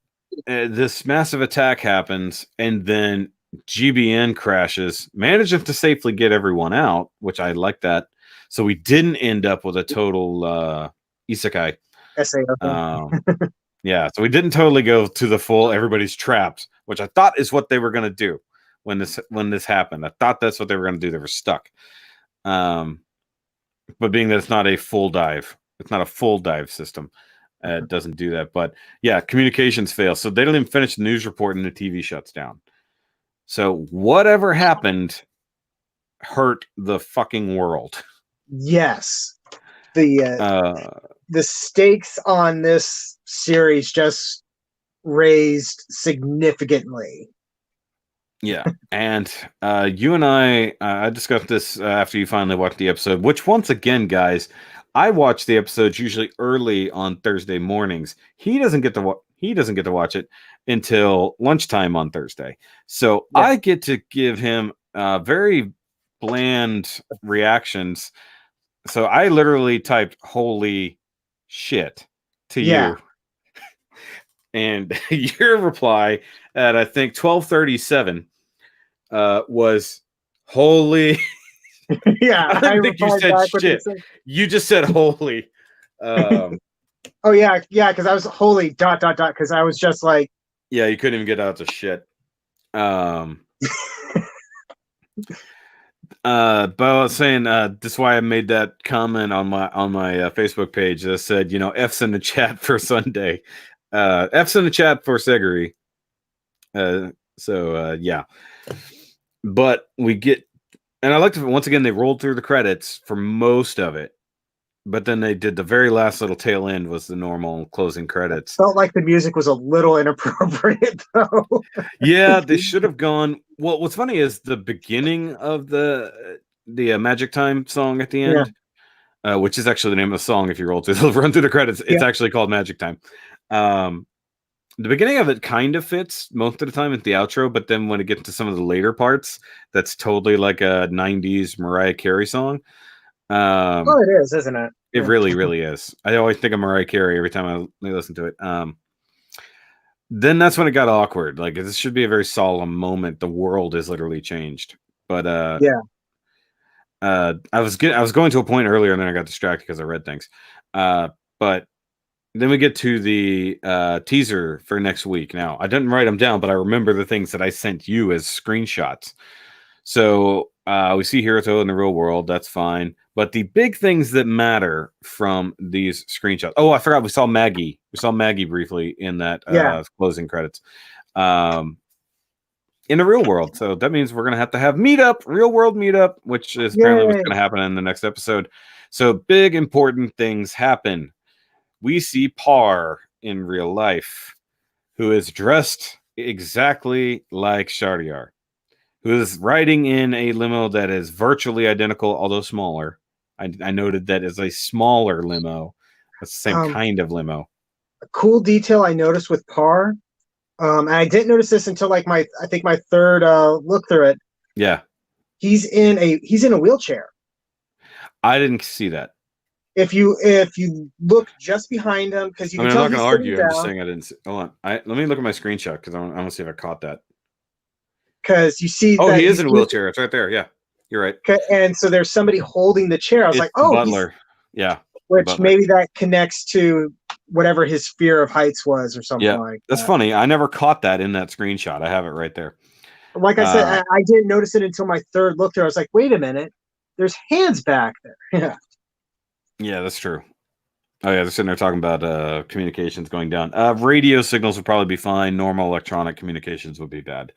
this massive attack happens and then GBN crashes, manages to safely get everyone out, which I like that. So we didn't end up with a total isekai. Yeah, so we didn't totally go to the full everybody's trapped, which I thought is what they were going to do when this happened. I thought that's what they were going to do. They were stuck. But being that it's not a full dive system, it doesn't do that. But yeah, communications fail. So they don't even finish the news report and the TV shuts down. So whatever happened hurt the fucking world. Yes. The stakes on this series just raised significantly. Yeah, and you and I discussed this after you finally watched the episode, which, once again, guys, I watch the episodes usually early on Thursday mornings. He doesn't get to watch it until lunchtime on Thursday. So yeah. I get to give him very bland reactions. So I literally typed "holy shit" to you. And your reply at, I think, 12:37 was "holy." Yeah, I don't think you said shit. You just said "holy." Oh yeah, because I was "holy ... because I was just like, yeah, you couldn't even get out to shit. But I was saying, that's why I made that comment on my Facebook page that said, you know, F's in the chat for Sunday. F's in the chat for Seguri. Yeah. But we get, and I liked it, once again, they rolled through the credits for most of it, but then they did the very last little tail end was the normal closing credits. Felt like the music was a little inappropriate, though. Yeah, they should have gone. Well, what's funny is the beginning of the Magic Time song at the end, which is actually the name of the song. If you run through the credits, it's actually called Magic Time. The beginning of it kind of fits most of the time at the outro, but then when it gets to some of the later parts, that's totally like a 90s Mariah Carey song. Well, it is, isn't it? It really, really is. I always think of Mariah Carey every time I listen to it. Then that's when it got awkward. Like, this should be a very solemn moment. The world is literally changed. But I was going to a point earlier, and then I got distracted because I read things. But then we get to the teaser for next week. Now, I didn't write them down, but I remember the things that I sent you as screenshots. So we see Hiruto in the real world. That's fine. But the big things that matter from these screenshots. Oh, I forgot. We saw Maggie. We saw Maggie briefly in that closing credits. In the real world. So that means we're going to have meetup, real world meetup, which is apparently what's going to happen in the next episode. So big, important things happen. We see Par in real life, who is dressed exactly like Shahryar, who is riding in a limo that is virtually identical, although smaller. I noted that is a smaller limo. It's the same kind of limo. A cool detail I noticed with Par, and I didn't notice this until like my third look through it. Yeah, he's in a wheelchair. I didn't see that. If you look just behind him, because you can tell I'm not going to argue. Down. I'm just saying I didn't see. Hold on. Let me look at my screenshot because I want to see if I caught that. Because you see, oh, he is in a wheelchair. It's right there. Yeah, you're right. And so there's somebody holding the chair. I was like, oh, Butler. Yeah. Which Butler. Maybe that connects to whatever his fear of heights was or something like that. That's funny. I never caught that in that screenshot. I have it right there. Like I said, I didn't notice it until my third look there. I was like, wait a minute. There's hands back there. Yeah. Yeah, that's true. Oh, yeah, they're sitting there talking about communications going down. Radio signals would probably be fine. Normal electronic communications would be bad.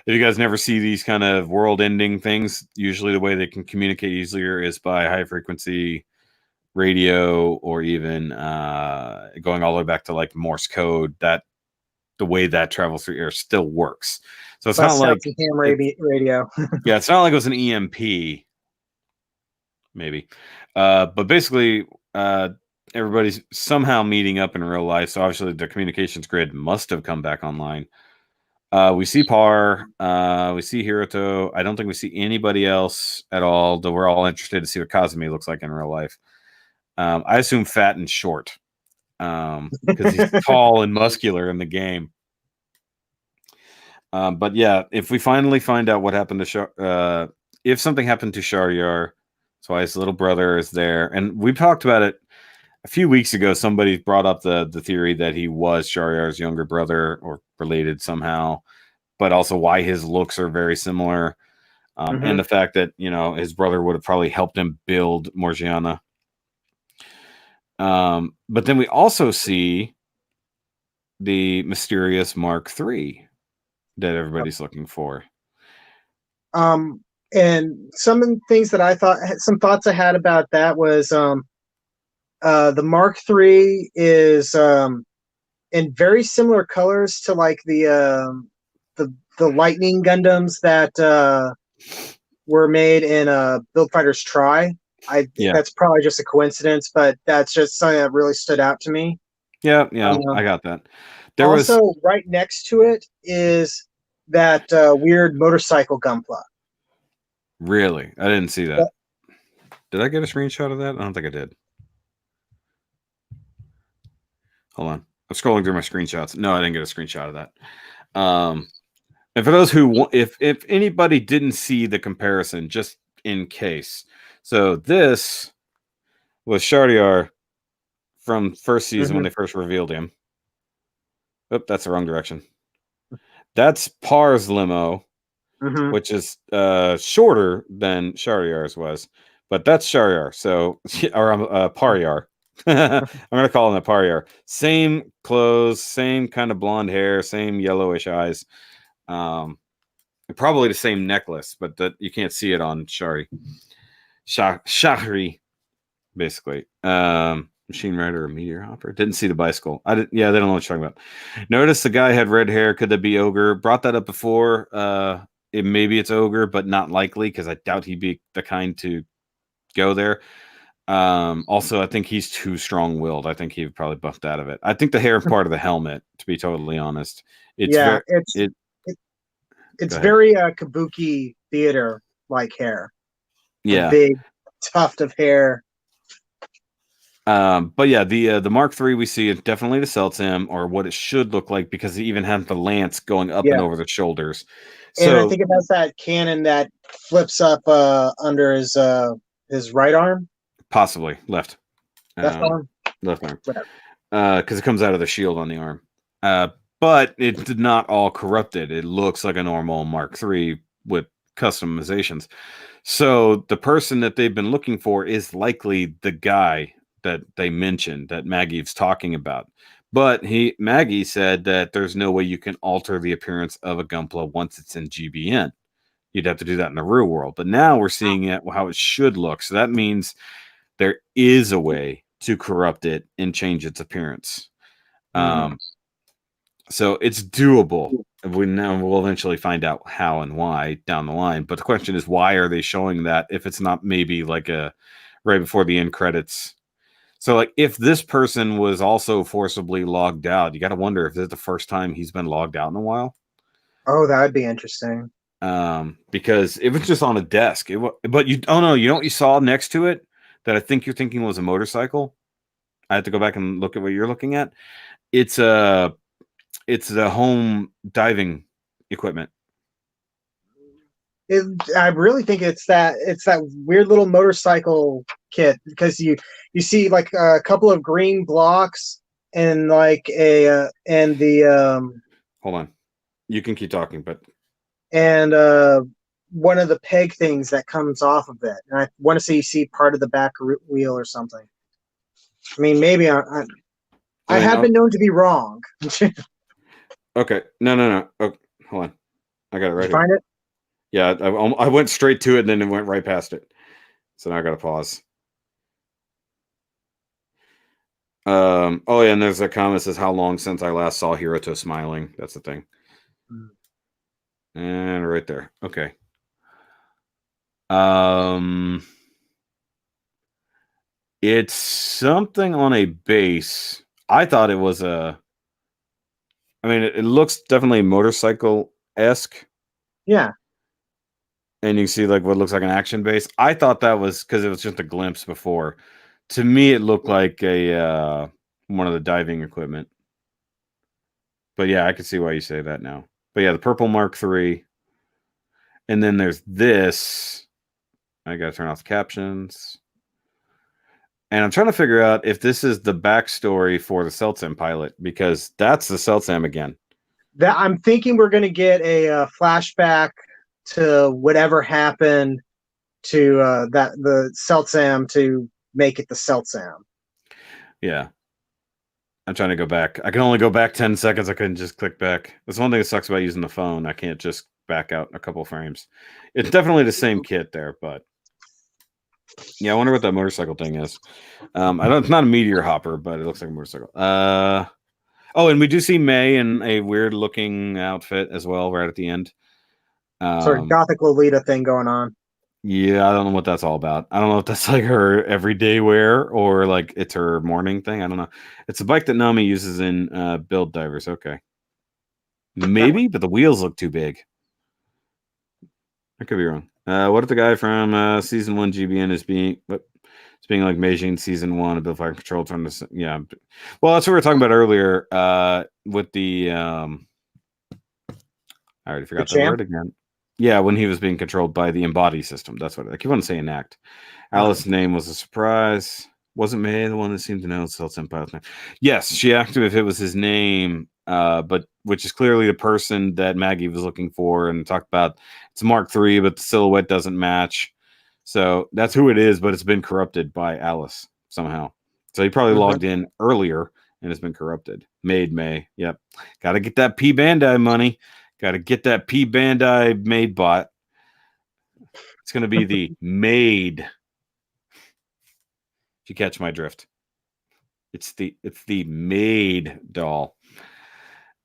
If you guys never see these kind of world-ending things, usually the way they can communicate easier is by high-frequency radio, or even going all the way back to like Morse code. That the way that travels through air still works. So it's not like ham radio. Yeah, it's not like it was an EMP, maybe. But basically, everybody's somehow meeting up in real life. So obviously, the communications grid must have come back online. We see Par. We see Hiruto. I don't think we see anybody else at all, though we're all interested to see what Kazumi looks like in real life. I assume fat and short, because he's tall and muscular in the game. But yeah, if we finally find out what happened to if something happened to Shahryar, so his little brother is there, and we talked about it a few weeks ago. Somebody brought up the theory that he was Shahryar's younger brother or related somehow, but also why his looks are very similar, and the fact that his brother would have probably helped him build Morgiana. But then we also see the mysterious Mark III that everybody's looking for. And some of the things that some thoughts I had about that was the Mark III is in very similar colors to like the Lightning Gundams that were made in Build Fighters Tri. That's probably just a coincidence, but that's just something that really stood out to me. Yeah, I got that. Right next to it is that weird motorcycle Gunpla. Really? I didn't see that. Did I get a screenshot of that? I don't think I did. Hold on. I'm scrolling through my screenshots. No, I didn't get a screenshot of that. And for those who, if anybody didn't see the comparison, just in case. So this was Shahryar from first season when they first revealed him. Oop, that's the wrong direction. That's Par's limo, which is shorter than Shahryar's was, but that's Shahryar. So, or Paryar. I'm gonna call him a Paryar. Same clothes, same kind of blonde hair, same yellowish eyes. Probably the same necklace, but that you can't see it on Shahri, basically. Machine rider or meteor hopper. Didn't see the bicycle. I didn't. Yeah, they don't know what you're talking about. Notice the guy had red hair. Could that be Ogre? Brought that up before. Maybe it's Ogre, but not likely because I doubt he'd be the kind to go there. Also, I think he's too strong-willed. I think he would probably buffed out of it. I think the hair part of the helmet, to be totally honest, it's very kabuki theater like hair. Yeah, a big tuft of hair. But yeah, the Mark III we see is definitely the Celtim, or what it should look like, because they even have the lance going up and over the shoulders. And I think it has that cannon that flips up under his right arm. Possibly left. Left arm. Left arm. Whatever. because it comes out of the shield on the arm. But it did not all corrupted. It looks like a normal Mark III with customizations. So the person that they've been looking for is likely the guy that they mentioned that Maggie's talking about. But Maggie said that there's no way you can alter the appearance of a Gunpla once it's in GBN. You'd have to do that in the real world. But now we're seeing it how it should look. So that means there is a way to corrupt it and change its appearance. So it's doable. We'll eventually find out how and why down the line. But the question is, why are they showing that if it's not maybe like a right before the end credits? So like if this person was also forcibly logged out, you got to wonder if this is the first time he's been logged out in a while. Oh, that would be interesting. Because it was just on a desk. But you know what you saw next to it that I think you're thinking was a motorcycle. I have to go back and look at what you're looking at. It's the home diving equipment. I really think it's that weird little motorcycle kit, because you see like a couple of green blocks and like and the hold on, you can keep talking, but and one of the peg things that comes off of it, and I want to say you see part of the back wheel or something. I mean, maybe I have been known to be wrong. Okay, no. Oh, hold on, I got it right here. Find it? Yeah, I went straight to it and then it went right past it. So now I got to pause. Oh yeah, and there's a comment that says, "How long since I last saw Hiroto smiling?" That's the thing. And right there. Okay. It's something on a base. I thought it was I mean, it looks definitely motorcycle-esque. Yeah. And you see like what looks like an action base. I thought that was because it was just a glimpse before. To me, it looked like a one of the diving equipment. But yeah, I can see why you say that now. But yeah, the purple Mark III. And then there's this. I gotta turn off the captions. And I'm trying to figure out if this is the backstory for the Celtsam pilot, because that's the Celtsam again. That I'm thinking we're going to get a flashback to whatever happened to the Celtsam to make it the Celtsam. Yeah. I'm trying to go back. I can only go back 10 seconds. I couldn't just click back. That's one thing that sucks about using the phone. I can't just back out a couple frames. It's definitely the same kit there, but yeah, I wonder what that motorcycle thing is. I don't. It's not a meteor hopper, but it looks like a motorcycle. Oh, and we do see May in a weird looking outfit as well, right at the end. Sort of gothic Lolita thing going on. Yeah, I don't know what that's all about. I don't know if that's like her everyday wear or like it's her morning thing. I don't know. It's a bike that Nami uses in Build Divers. Okay. Maybe, but the wheels look too big. I could be wrong. What if the guy from season 1 GBN is being like Meijin season 1 of Build Fire Control trying to yeah. Well, that's what we were talking about earlier with the I already forgot the word again. Yeah, when he was being controlled by the embody system. That's what I keep on saying. Enact. Alice's name was a surprise. Wasn't May the one that seemed to know Celtsam pilot's name? Yes, she asked him if it was his name, but which is clearly the person that Maggie was looking for and talked about. It's Mark III, but the silhouette doesn't match. So that's who it is, but it's been corrupted by Alice somehow. So he probably logged in earlier and it's been corrupted. Made May. Yep. Got to get that p-bandai money. Got to get that p-bandai made bot. It's going to be the made. If you catch my drift, it's the made doll.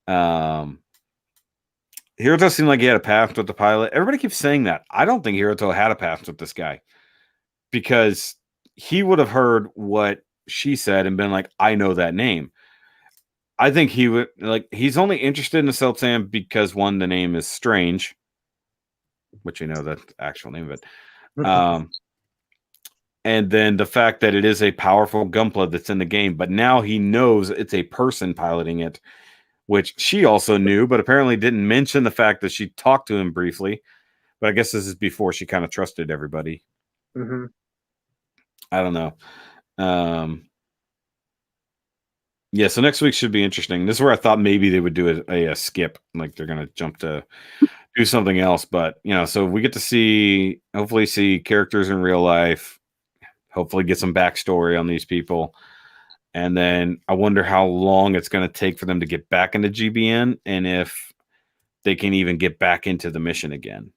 Hiroto seemed like he had a path with the pilot. Everybody keeps saying that. I don't think Hiroto had a path with this guy because he would have heard what she said and been like, I know that name. I think he would like, he's only interested in the Celtsam because one, the name is strange, which you know that's the actual name of it. And then the fact that it is a powerful Gunpla that's in the game, but now he knows it's a person piloting it, which she also knew, but apparently didn't mention the fact that she talked to him briefly. But I guess this is before she kind of trusted everybody. I don't know. Yeah, so next week should be interesting. This is where I thought maybe they would do a skip, like they're gonna jump to do something else. But so we get to hopefully see characters in real life, hopefully get some backstory on these people. And then I wonder how long it's going to take for them to get back into GBN and if they can even get back into the mission again.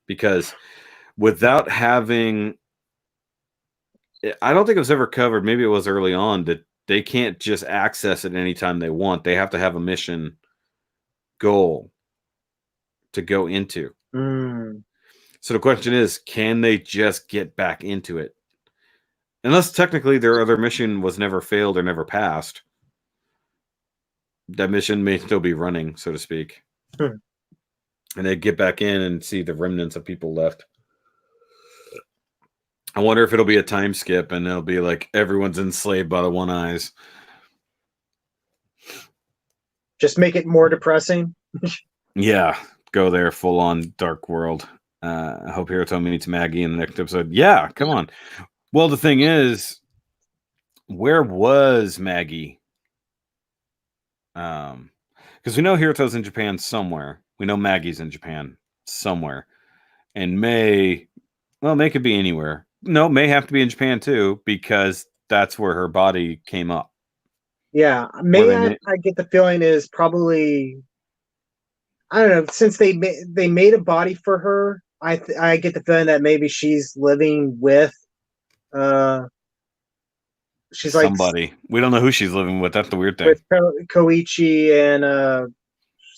Because without having, I don't think it was ever covered, maybe it was early on, that they can't just access it anytime they want. They have to have a mission goal to go into. So the question is, can they just get back into it? Unless technically their other mission was never failed or never passed. That mission may still be running, so to speak. And they get back in and see the remnants of people left. I wonder if it'll be a time skip and it'll be like everyone's enslaved by the One Eyes. Just make it more depressing. Yeah, go there full on dark world. I hope Hiroto meets Maggie in the next episode. Yeah, come on. Well, the thing is, where was Maggie? Because we know Hiroto's in Japan somewhere. We know Maggie's in Japan somewhere. And May could be anywhere. No, May have to be in Japan too, because that's where her body came up. Yeah, May, I get the feeling is probably, I don't know, since they made a body for her, I get the feeling that maybe she's living with she's somebody. Like, we don't know who she's living with. That's the weird thing. With Koichi and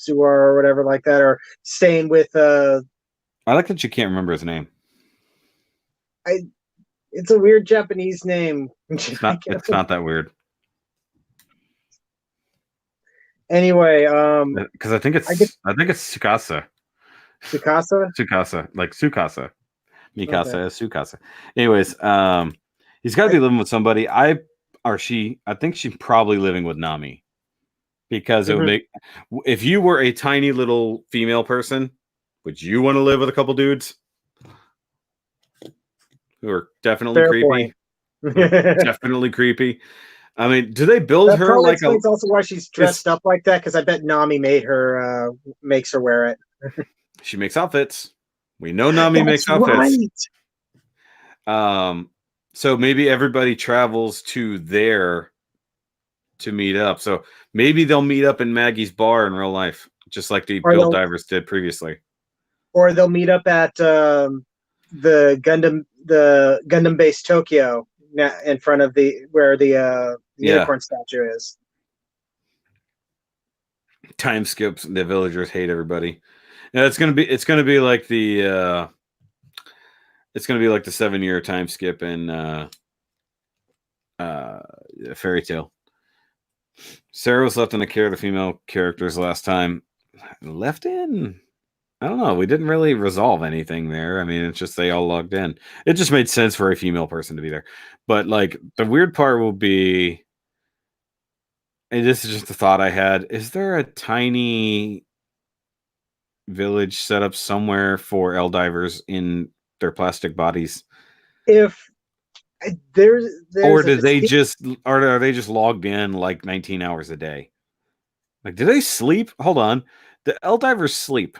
Suwar or whatever like that, or staying with I like that you can't remember his name. It's a weird Japanese name. It's not that weird. Anyway, because I think it's Tsukasa. Tsukasa, like Tsukasa. Mikasa is Tsukasa. Anyways, he's got to be living with somebody. I think she's probably living with Nami, because it would make, if you were a tiny little female person, would you want to live with a couple dudes who are definitely Fair creepy? Definitely creepy. I mean, do they build her like a? That's also why she's dressed up like that, because I bet Nami makes her wear it. She makes outfits. We know Nami makes outfits. Right. So maybe everybody travels to there to meet up. So maybe they'll meet up in Maggie's bar in real life, just like the Build Divers did previously. Or they'll meet up at the Gundam base Tokyo, in front of where the unicorn statue is. Time skips. The villagers hate everybody. Yeah, it's gonna be like the 7-year time skip in Fairy Tail. Sarah was left in the care of the female characters last time. Left in, I don't know. We didn't really resolve anything there. I mean, it's just they all logged in. It just made sense for a female person to be there. But like the weird part will be, and this is just a thought I had, is there a tiny village set up somewhere for L divers in their plastic bodies? If there's or are they just logged in like 19 hours a day? Like, do they sleep? Hold on. The L divers sleep.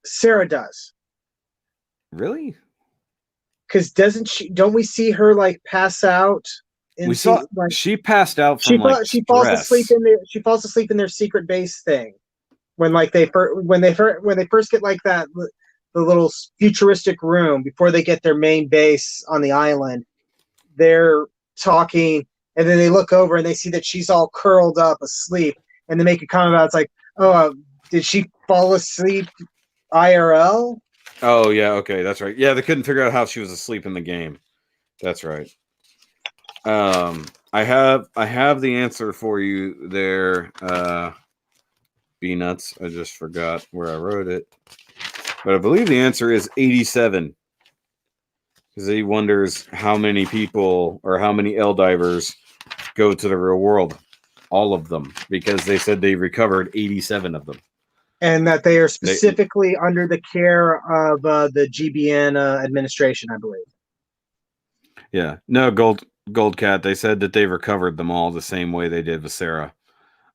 Sarah does. Really? Because don't we see her like pass out? She passed out from she falls asleep in their secret base thing when they first get like that, the little futuristic room before they get their main base on the island. They're talking, and then they look over and they see that she's all curled up asleep, and they make a comment about, it's like, oh, did she fall asleep IRL? Oh yeah, okay, that's right. Yeah, they couldn't figure out how she was asleep in the game. That's right. I have the answer for you there, B-Nuts. I just forgot where I wrote it, but I believe the answer is 87, because he wonders how many people or how many L divers go to the real world. All of them, because they said they recovered 87 of them. And that they are specifically under the care of the GBN administration, I believe. Yeah. No, Gold Cat, they said that they recovered them all the same way they did with Sarah,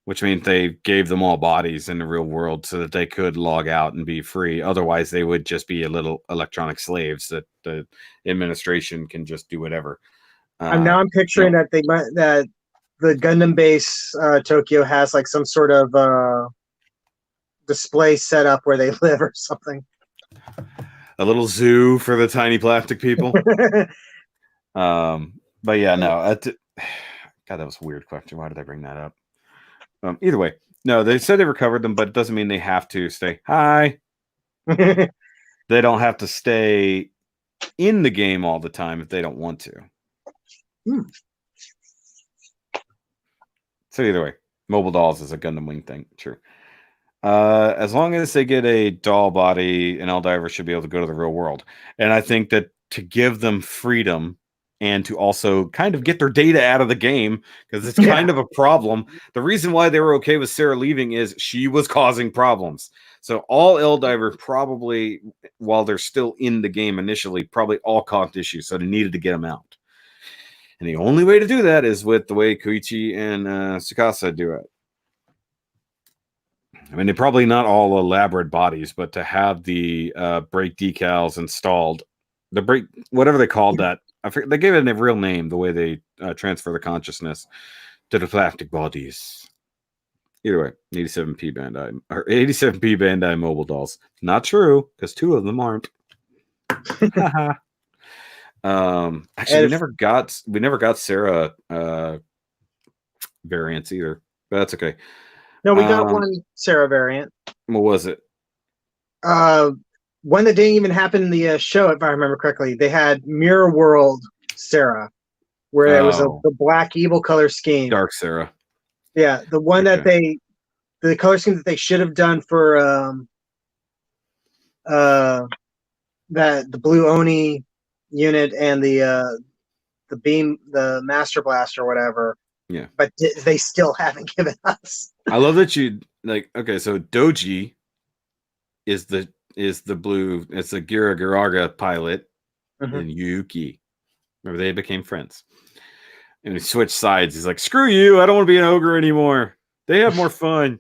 which means they gave them all bodies in the real world so that they could log out and be free. Otherwise, they would just be little electronic slaves that the administration can just do whatever. I'm picturing that that the Gundam base Tokyo has like some sort of display set up where they live or something. A little zoo for the tiny plastic people. But yeah, no. God, that was a weird question. Why did I bring that up? Either way, no, they said they recovered them, but it doesn't mean they have to stay. Hi. They don't have to stay in the game all the time if they don't want to. So either way, mobile dolls is a Gundam Wing thing. True. As long as they get a doll body, an Eldiver should be able to go to the real world. And I think that to give them freedom and to also kind of get their data out of the game, because it's kind of a problem. The reason why they were okay with Sarah leaving is she was causing problems. So all Eldiver probably, while they're still in the game initially, probably all caused issues. So they needed to get them out. And the only way to do that is with the way Koichi and Tsukasa do it. I mean, they're probably not all elaborate bodies, but to have the brake decals installed, the brake, whatever they called that, I forget, they gave it a real name, the way they transfer the consciousness to the plastic bodies. Either way, 87p Bandai, or 87p Bandai mobile dolls. Not true, because 2 of them aren't. Actually, we never got Sarah variants either, but that's okay. No, we got one Sarah variant. What was it? One that didn't even happen in the show, if I remember correctly. They had Mirror World Sarah, where it was the black evil color scheme. Dark Sarah. Yeah, the one that the color scheme that they should have done for the blue Oni unit and the beam, the Master Blast or whatever. Yeah, but they still haven't given us. I love that you like. Okay, so Doji is the blue. It's the Gira Garaga pilot, and Yuki. Remember, they became friends, and he switched sides. He's like, "Screw you! I don't want to be an ogre anymore. They have more fun.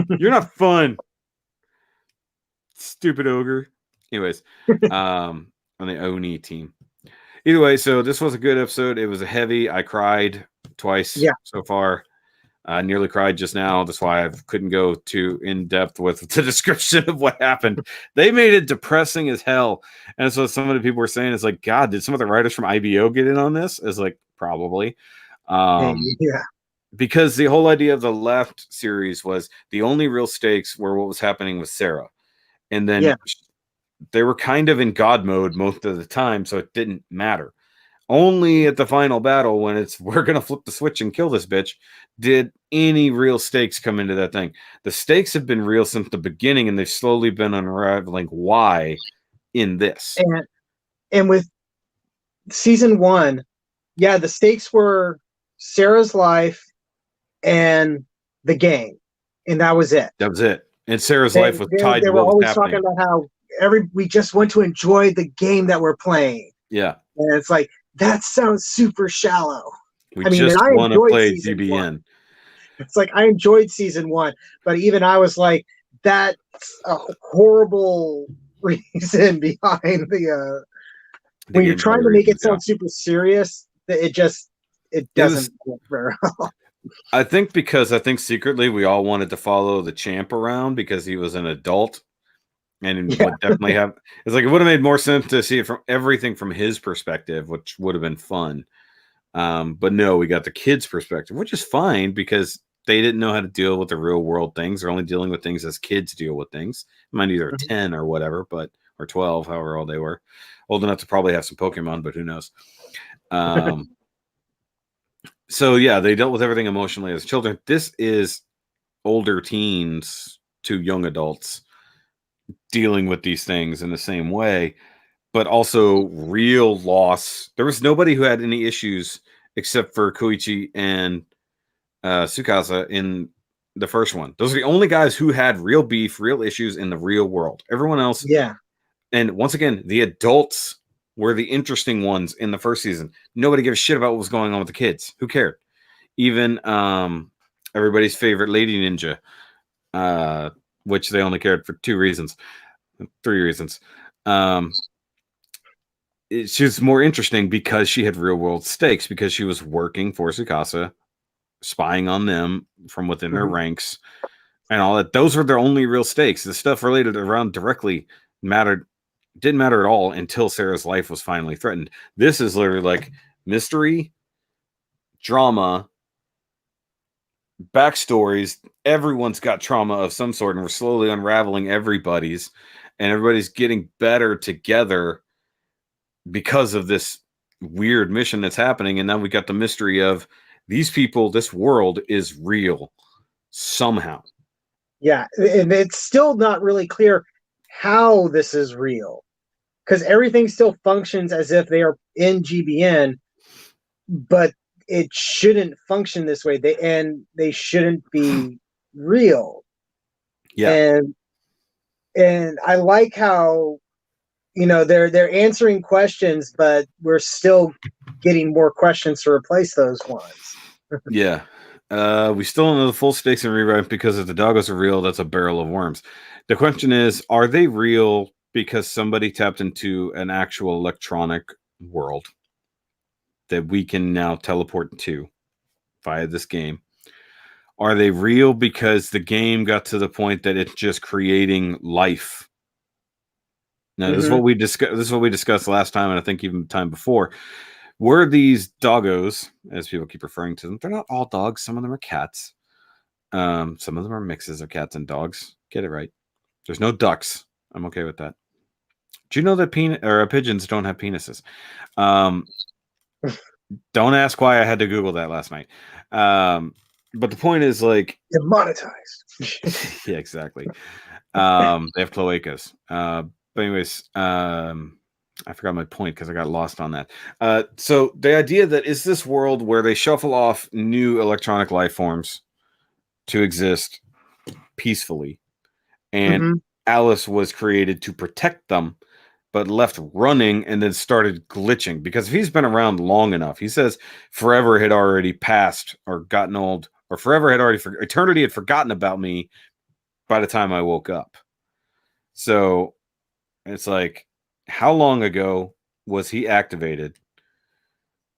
You're not fun, stupid ogre." Anyways, on the Oni team. Either way, so this was a good episode. It was a heavy. I cried twice so far. I nearly cried just now. That's why I couldn't go too in depth with the description of what happened. They made it depressing as hell. And so some of the people were saying, it's like, God, did some of the writers from IBO get in on this? It's like, probably. Because the whole idea of the left series was the only real stakes were what was happening with Sarah. And then they were kind of in God mode most of the time, so it didn't matter. Only at the final battle, when it's we're gonna flip the switch and kill this bitch, did any real stakes come into that thing. The stakes have been real since the beginning, and they've slowly been unraveling why in this. And with season 1, the stakes were Sarah's life and the game, and that was it. That was it. And Sarah's life was tied to what was happening. They were always talking about how we just want to enjoy the game that we're playing. Yeah. And it's like, that sounds super shallow. I just want to play GBN. It's like, I enjoyed season 1, but even I was like, that's a horrible reason behind the when you're trying to make it sound super serious, it doesn't work very well. I think secretly we all wanted to follow the champ around because he was an adult. And it would definitely have. It's like it would have made more sense to see it from everything from his perspective, which would have been fun. But no, we got the kids' perspective, which is fine because they didn't know how to deal with the real world things. They're only dealing with things as kids deal with things. Mind you, they're 10 or whatever, or 12, however old they were. Old enough to probably have some Pokemon, but who knows? So yeah, they dealt with everything emotionally as children. This is older teens to young adults dealing with these things in the same way, but also real loss. There was nobody who had any issues except for Koichi and Tsukasa in the first one. Those are the only guys who had real beef, real issues in the real world. Everyone else, yeah. And once again, the adults were the interesting ones in the first season. Nobody gave a shit about what was going on with the kids. Who cared? Even everybody's favorite lady ninja, which they only cared for 3 reasons. She was more interesting because she had real world stakes, because she was working for Tsukasa, spying on them from within their ranks and all that. Those were their only real stakes. The stuff related around directly didn't matter at all until Sarah's life was finally threatened. This is literally like mystery, drama, backstories. Everyone's got trauma of some sort, and we're slowly unraveling everybody's, and everybody's getting better together because of this weird mission that's happening. And now we got the mystery of these people, this world is real somehow. Yeah, and it's still not really clear how this is real, because everything still functions as if they are in GBN, but it shouldn't function this way. They shouldn't be real. Yeah. And I like how, you know, they're answering questions, but we're still getting more questions to replace those ones. Yeah. We still don't know the full stakes in ReRise, because if the doggos are real, that's a barrel of worms. The question is, are they real because somebody tapped into an actual electronic world that we can now teleport to via this game? Are they real because the game got to the point that it's just creating life? Now, this is what we discussed last time, and I think even the time before. Were these doggos, as people keep referring to them, they're not all dogs. Some of them are cats. Some of them are mixes of cats and dogs. Get it right. There's no ducks. I'm okay with that. Do you know that pigeons don't have penises? Don't ask why I had to Google that last night. But the point is, like, They're monetized. yeah, exactly. They have cloacas. But anyways, I forgot my point because I got lost on that. So the idea that is this world where they shuffle off new electronic life forms to exist peacefully, and Alice was created to protect them, but left running and then started glitching. Because if he's been around long enough, he says forever had already passed or gotten old, or forever had already eternity had forgotten about me by the time I woke up. So it's like, how long ago was he activated?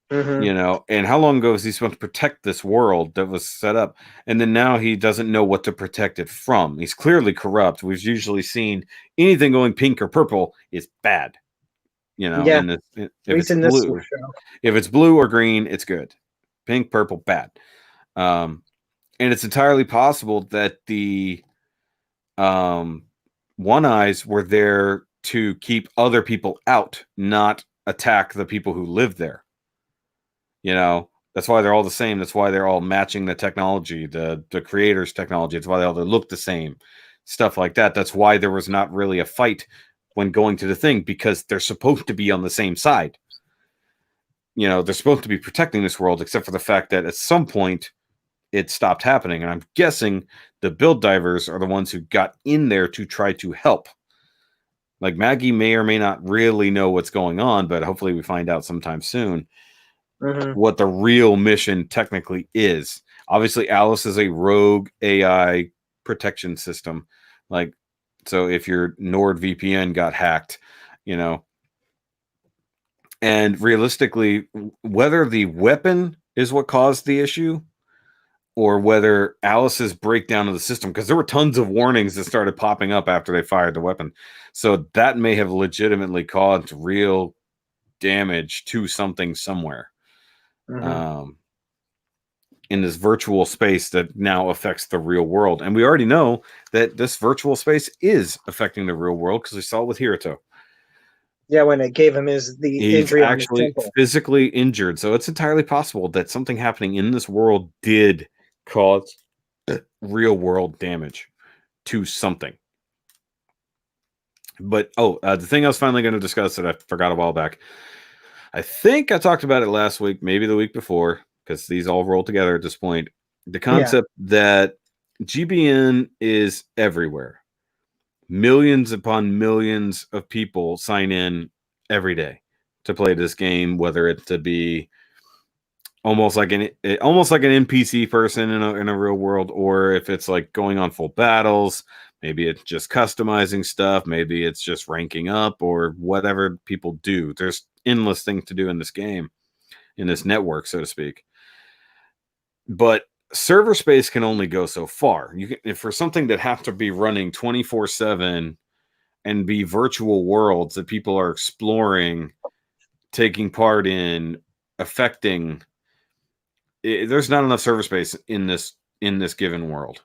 You know, and how long ago was he supposed to protect this world that was set up? And then now he doesn't know what to protect it from. He's clearly corrupt. We've usually seen anything going pink or purple is bad. You know, yeah. if it's blue or green, it's good. Pink, purple, bad. And it's entirely possible that the One Eyes were there to keep other people out, not attack the people who live there. You know, that's why they're all the same. That's why they're all matching the technology, the creator's technology. That's why they all look the same, stuff like that. That's why there was not really a fight when going to the thing, because they're supposed to be on the same side. You know, they're supposed to be protecting this world, except for the fact that at some point it stopped happening. And I'm guessing the build divers are the ones who got in there to try to help. Like, Maggie may or may not really know what's going on, but hopefully we find out sometime soon what the real mission technically is. Obviously, Alice is a rogue AI protection system. Like, so if your NordVPN got hacked, you know, and realistically, whether the weapon is what caused the issue or whether Alice's breakdown of the system, because there were tons of warnings that started popping up after they fired the weapon. So that may have legitimately caused real damage to something somewhere. In this virtual space that now affects the real world. And we already know that this virtual space is affecting the real world, because we saw it with Hiruto. Yeah, when it gave him He's injury actually physically injured. So it's entirely possible that something happening in this world did cause real world damage to something. But the thing I was finally going to discuss that I forgot a while back, I think I talked about it last week, maybe the week before, because these all roll together at this point. The concept that GBN is everywhere. Millions upon millions of people sign in every day. to play this game, whether it's to be almost like an NPC person in a real world, or if it's like going on full battles. Maybe it's just customizing stuff. Maybe it's just ranking up or whatever people do. There's endless things to do in this game, in this network, so to speak. But server space can only go so far. You can, if for something that have to be running 24/7 and be virtual worlds that people are exploring, taking part in, affecting. There's not enough server space in this given world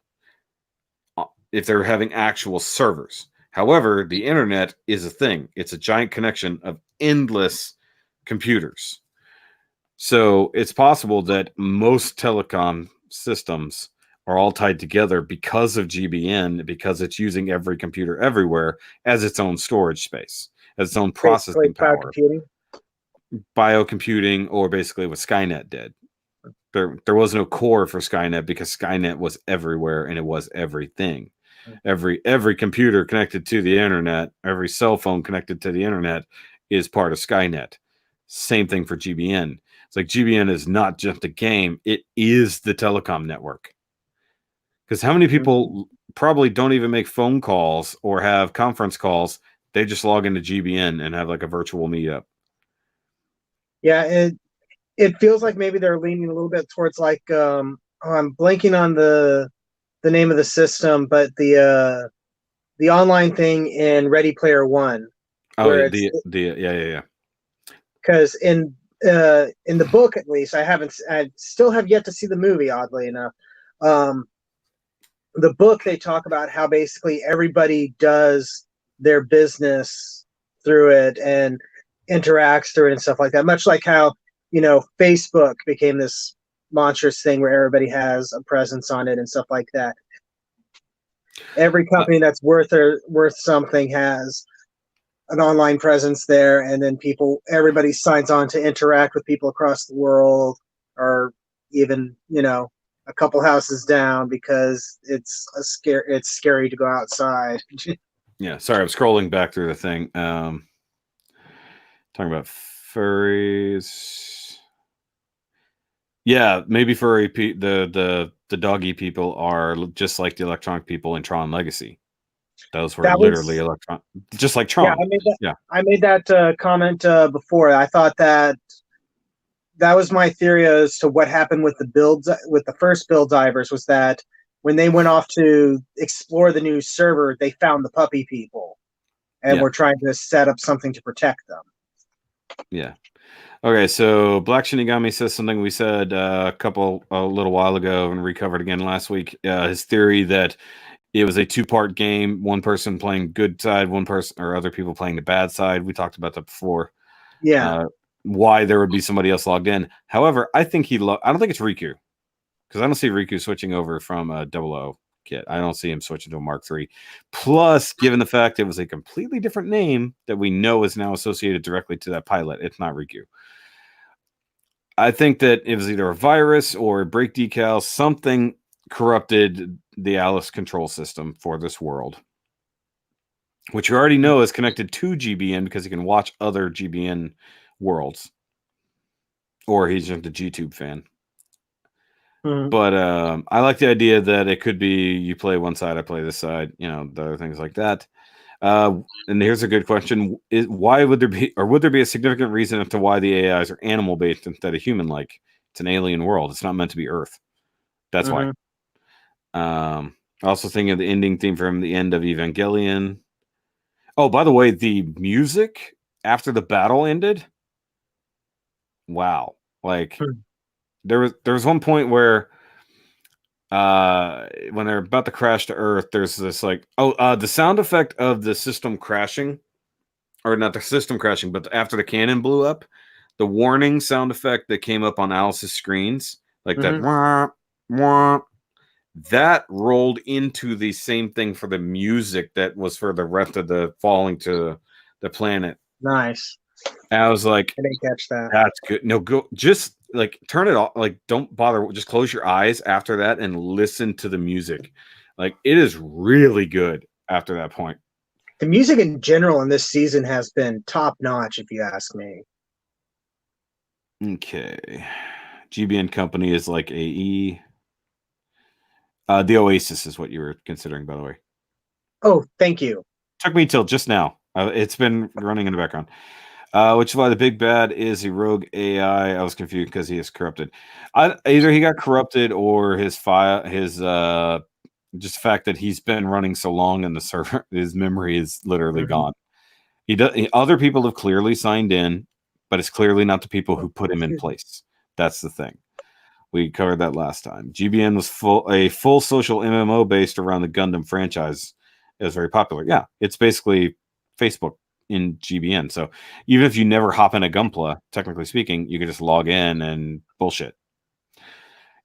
if they're having actual servers. However, the internet is a thing. It's a giant connection of endless computers. So it's possible that most telecom systems are all tied together because of GBN, because it's using every computer everywhere as its own storage space, as its own processing power. Biocomputing, or basically what Skynet did. There was no core for Skynet because Skynet was everywhere and it was everything. Every computer connected to the internet, every cell phone connected to the internet is part of Skynet. Same thing for GBN. It's like GBN is not just a game, it is the telecom network. Because how many people probably don't even make phone calls or have conference calls? They just log into GBN and have like a virtual meetup. Yeah, it feels like maybe they're leaning a little bit towards like I'm blanking on the name of the system, but the online thing in Ready Player One. Oh, yeah. Because in the book, at least, I still have yet to see the movie. Oddly enough, the book, they talk about how basically everybody does their business through it and interacts through it and stuff like that. Much like how, Facebook became this monstrous thing where everybody has a presence on it and stuff like that. Every company that's worth something has an online presence there, and then everybody signs on to interact with people across the world, or even, a couple houses down, because it's scary to go outside. Yeah, sorry, I'm scrolling back through the thing. Talking about furries. Yeah, maybe furry the doggy people are just like the electronic people in Tron Legacy. Those were literally electronic, just like Tron. Yeah, I made that comment before. I thought that was my theory as to what happened with the first build divers, was that when they went off to explore the new server, they found the puppy people and were trying to set up something to protect them. Yeah. Okay, so Black Shinigami says something we said a little while ago and recovered again last week. His theory that it was a two-part game, one person playing good side, one person or other people playing the bad side. We talked about that before. Yeah. Why there would be somebody else logged in. However, I think I don't think it's Riku, because I don't see Riku switching over from a 00 kit. I don't see him switching to a Mark III. Plus, given the fact it was a completely different name that we know is now associated directly to that pilot, it's not Riku. I think that it was either a virus or a brake decal, something corrupted the Alice control system for this world, which you already know is connected to GBN because you can watch other GBN worlds, or he's just a GTube fan. But I like the idea that it could be you play one side, I play this side, the other things like that. And here's a good question: would there be a significant reason as to why the AIs are animal based instead of human like? It's an alien world. It's not meant to be Earth. That's why. Also thinking of the ending theme from the end of Evangelion. Oh, by the way, the music after the battle ended. Wow. Like there was one point where when they're about to crash to Earth, there's this the sound effect of the system crashing, or not the system crashing, but after the cannon blew up, the warning sound effect that came up on Alice's screens, like that wah, wah, that rolled into the same thing for the music that was for the rest of the falling to the planet. Nice. And I was like, I didn't catch that. That's good. No, go just like turn it off. Like, don't bother. Just close your eyes after that and listen to the music. Like, it is really good after that point. The music in general in this season has been top notch, if you ask me. Okay. GBN company is like AE. The Oasis is what you were considering, by the way. Oh, thank you. Took me till just now. It's been running in the background. Which is why the big bad is a rogue AI. I was confused because he is corrupted. Either he got corrupted or his file, just the fact that he's been running so long and the server, his memory is literally gone. Other people have clearly signed in, but it's clearly not the people who put him in place. That's the thing. We covered that last time. GBN was a full social MMO based around the Gundam franchise. It was very popular. Yeah, it's basically Facebook in GBN. So even if you never hop in a Gunpla, technically speaking, you can just log in and bullshit.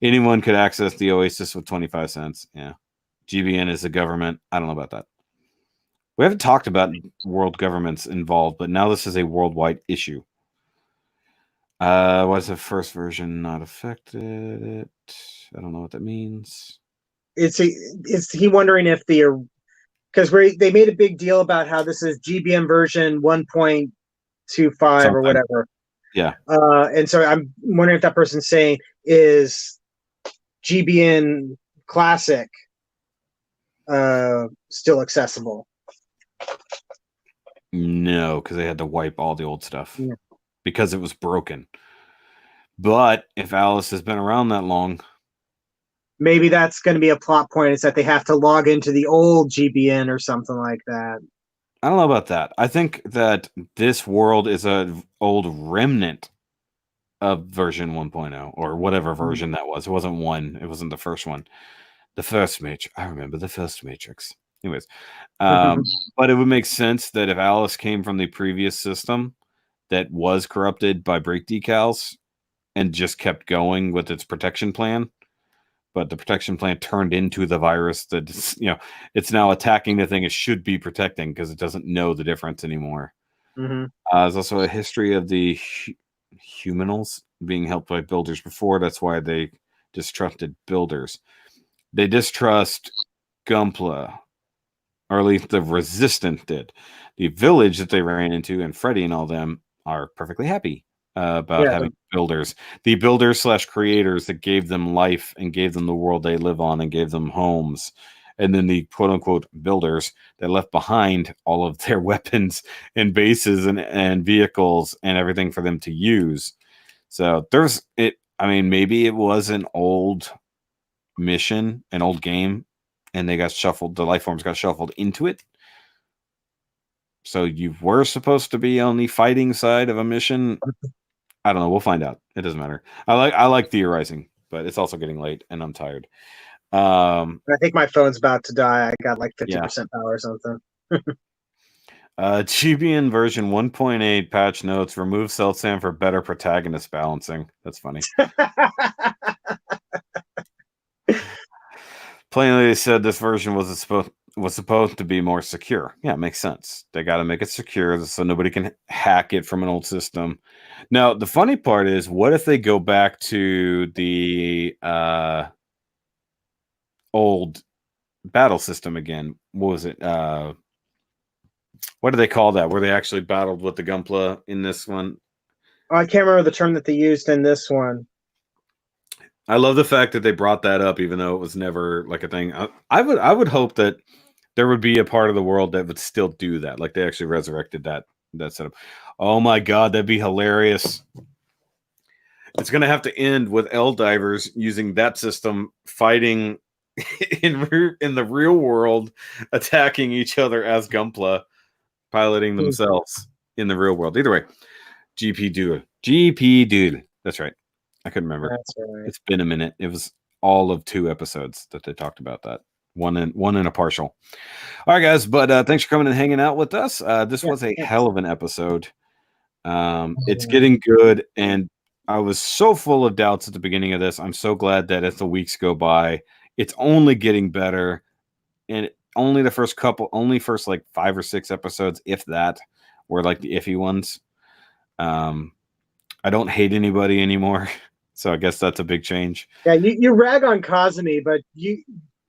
Anyone could access the Oasis with 25 cents. Yeah. GBN is the government. I don't know about that. We haven't talked about world governments involved, but now this is a worldwide issue. Why is the first version not affected? I don't know what that means. Is he wondering if because they made a big deal about how this is GBM version 1.25 or whatever. Yeah. And so I'm wondering if that person's saying is GBN Classic still accessible? No, because they had to wipe all the old stuff because it was broken. But if Alice has been around that long, maybe that's going to be a plot point. It's that they have to log into the old GBN or something like that. I don't know about that. I think that this world is an old remnant of version 1.0 or whatever version that was. It wasn't 1. It wasn't the first one. The first Matrix. I remember the first Matrix. Anyways, but it would make sense that if Alice came from the previous system that was corrupted by brake decals and just kept going with its protection plan, but the protection plan turned into the virus that, it's now attacking the thing it should be protecting because it doesn't know the difference anymore. There's also a history of the Humanals being helped by builders before. That's why they distrusted builders. They distrust Gunpla, or at least the Resistance did. The village that they ran into, and Freddy and all them, are perfectly happy about having builders. The builders / creators that gave them life and gave them the world they live on and gave them homes. And then the quote-unquote builders that left behind all of their weapons and bases and vehicles and everything for them to use. So maybe it was an old mission, an old game, and they got shuffled. The life forms got shuffled into it. So you were supposed to be on the fighting side of a mission. I don't know. We'll find out. It doesn't matter. I like theorizing, but it's also getting late and I'm tired. I think my phone's about to die. I got like 50% power or something. GBN version 1.8 patch notes: remove Cell-Sam for better protagonist balancing. That's funny. Plainly, they said this version was supposed to be more secure. Yeah, it makes sense. They got to make it secure so nobody can hack it from an old system. Now, the funny part is, what if they go back to the old battle system again? What was it? What do they call that? Where they actually battled with the Gunpla in this one? I can't remember the term that they used in this one. I love the fact that they brought that up, even though it was never like a thing. I would hope that there would be a part of the world that would still do that. Like they actually resurrected that setup. Oh my god, that'd be hilarious. It's gonna have to end with L-divers using that system fighting in the real world, attacking each other as Gunpla, piloting themselves in the real world. Either way, GP Dude. That's right. I couldn't remember. That's right. It's been a minute. It was all of 2 episodes that they talked about that. One in a partial. All right, guys. But thanks for coming and hanging out with us. This was a hell of an episode. It's getting good, and I was so full of doubts at the beginning of this. I'm so glad that as the weeks go by, it's only getting better, and only the first like 5 or 6 episodes, if that, were like the iffy ones. I don't hate anybody anymore. So I guess that's a big change. Yeah, you rag on Kazumi, but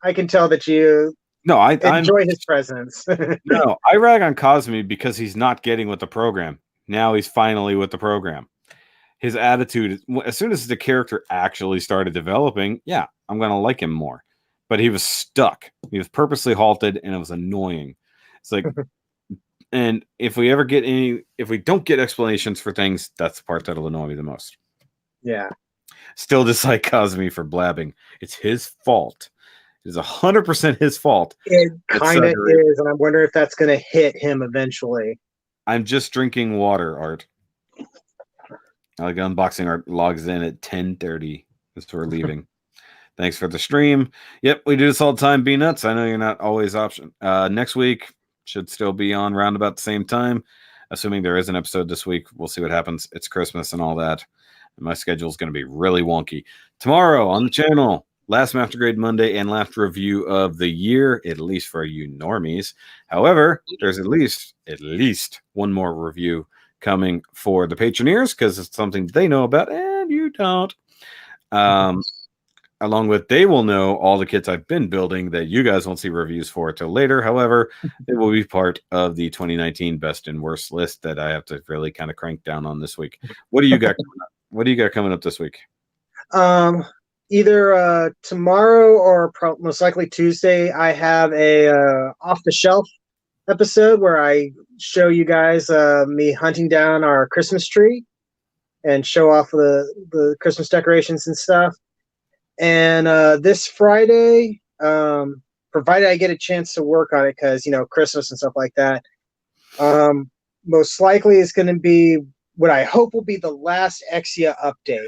I can tell that you enjoy his presence. No, I rag on Kazumi because he's not getting with the program. Now he's finally with the program. his attitude, as soon as the character actually started developing, yeah, I'm going to like him more. But he was stuck. He was purposely halted, and it was annoying. It's like, and if we don't get explanations for things, that's the part that'll annoy me the most. Yeah. Still dislike Cosme for blabbing. It's his fault. It is 100% his fault. It kind of is, and I'm wondering if that's going to hit him eventually. I'm just drinking water, Art. Like unboxing Art logs in at 10:30. That's we're leaving. Thanks for the stream. Yep, we do this all the time. Be nuts. I know you're not always option. Next week should still be on round about the same time. Assuming there is an episode this week, we'll see what happens. It's Christmas and all that. And my schedule is going to be really wonky. Tomorrow on the channel, last Master Grade Monday and last review of the year, at least for you normies. However, there's at least one more review coming for the Patroneers because it's something they know about and you don't. Along with they will know all the kits I've been building that you guys won't see reviews for till later. However, it will be part of the 2019 best and worst list that I have to really kind of crank down on this week. What do you got coming up? What do you got coming up this week? Either tomorrow or most likely Tuesday, I have a off the shelf episode where I show you guys me hunting down our Christmas tree and show off the Christmas decorations and stuff. And this Friday, provided I get a chance to work on it, because Christmas and stuff like that, most likely it's going to be what I hope will be the last Exia update.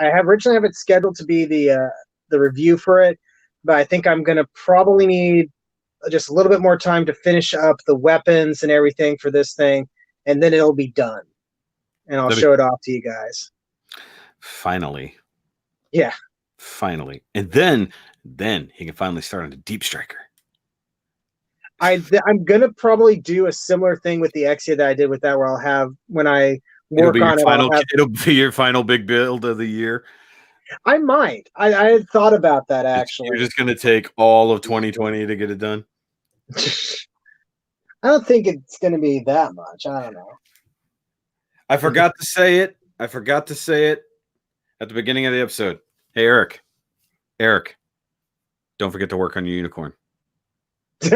I originally have it scheduled to be the review for it, but I think I'm going to probably need just a little bit more time to finish up the weapons and everything for this thing, and then it'll be done, and I'll show it off to you guys. Finally. Yeah. Finally. And then he can finally start on the Deep Striker. I'm going to probably do a similar thing with the Exia that I did with that, where I'll have, when I work on it, it'll be your final big build of the year. I might. I had thought about that, actually. You're just going to take all of 2020 to get it done? I don't think it's going to be that much. I don't know. I forgot to say it. at the beginning of the episode. Hey, Eric, don't forget to work on your unicorn. He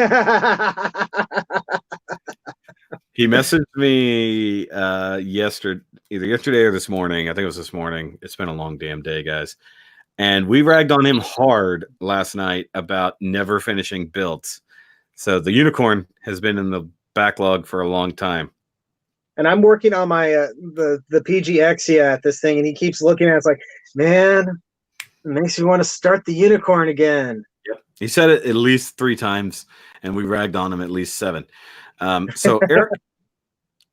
messaged me either yesterday or this morning. I think it was this morning. It's been a long damn day, guys. And we ragged on him hard last night about never finishing builds. So the unicorn has been in the backlog for a long time. And I'm working on my the PG Exia at this thing, and he keeps looking at it. It's like, man, it makes me want to start the unicorn again. Yep. He said it at least 3 times, and we ragged on him at least 7. So Eric,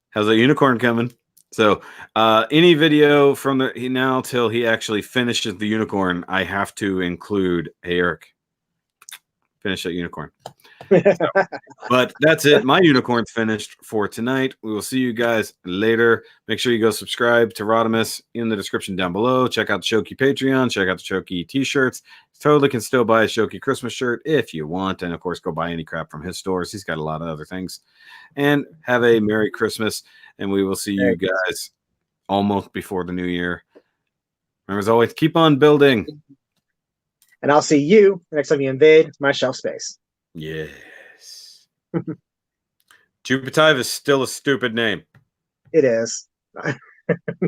how's that unicorn coming? So any video from now till he actually finishes the unicorn, I have to include, hey, Eric, finish that unicorn. But that's it. My unicorn's finished for tonight. We will see you guys later. Make sure you go subscribe to Rodimus in the description down below. Check out the Shoki Patreon. Check out the Shoki t-shirts. Totally can still buy a Shoki Christmas shirt if you want. And of course, go buy any crap from his stores. He's got a lot of other things. And have a Merry Christmas. And we will see you guys almost before the new year. Remember, as always, keep on building. And I'll see you next time you invade my shelf space. Yes. Jupiter is still a stupid name. It is.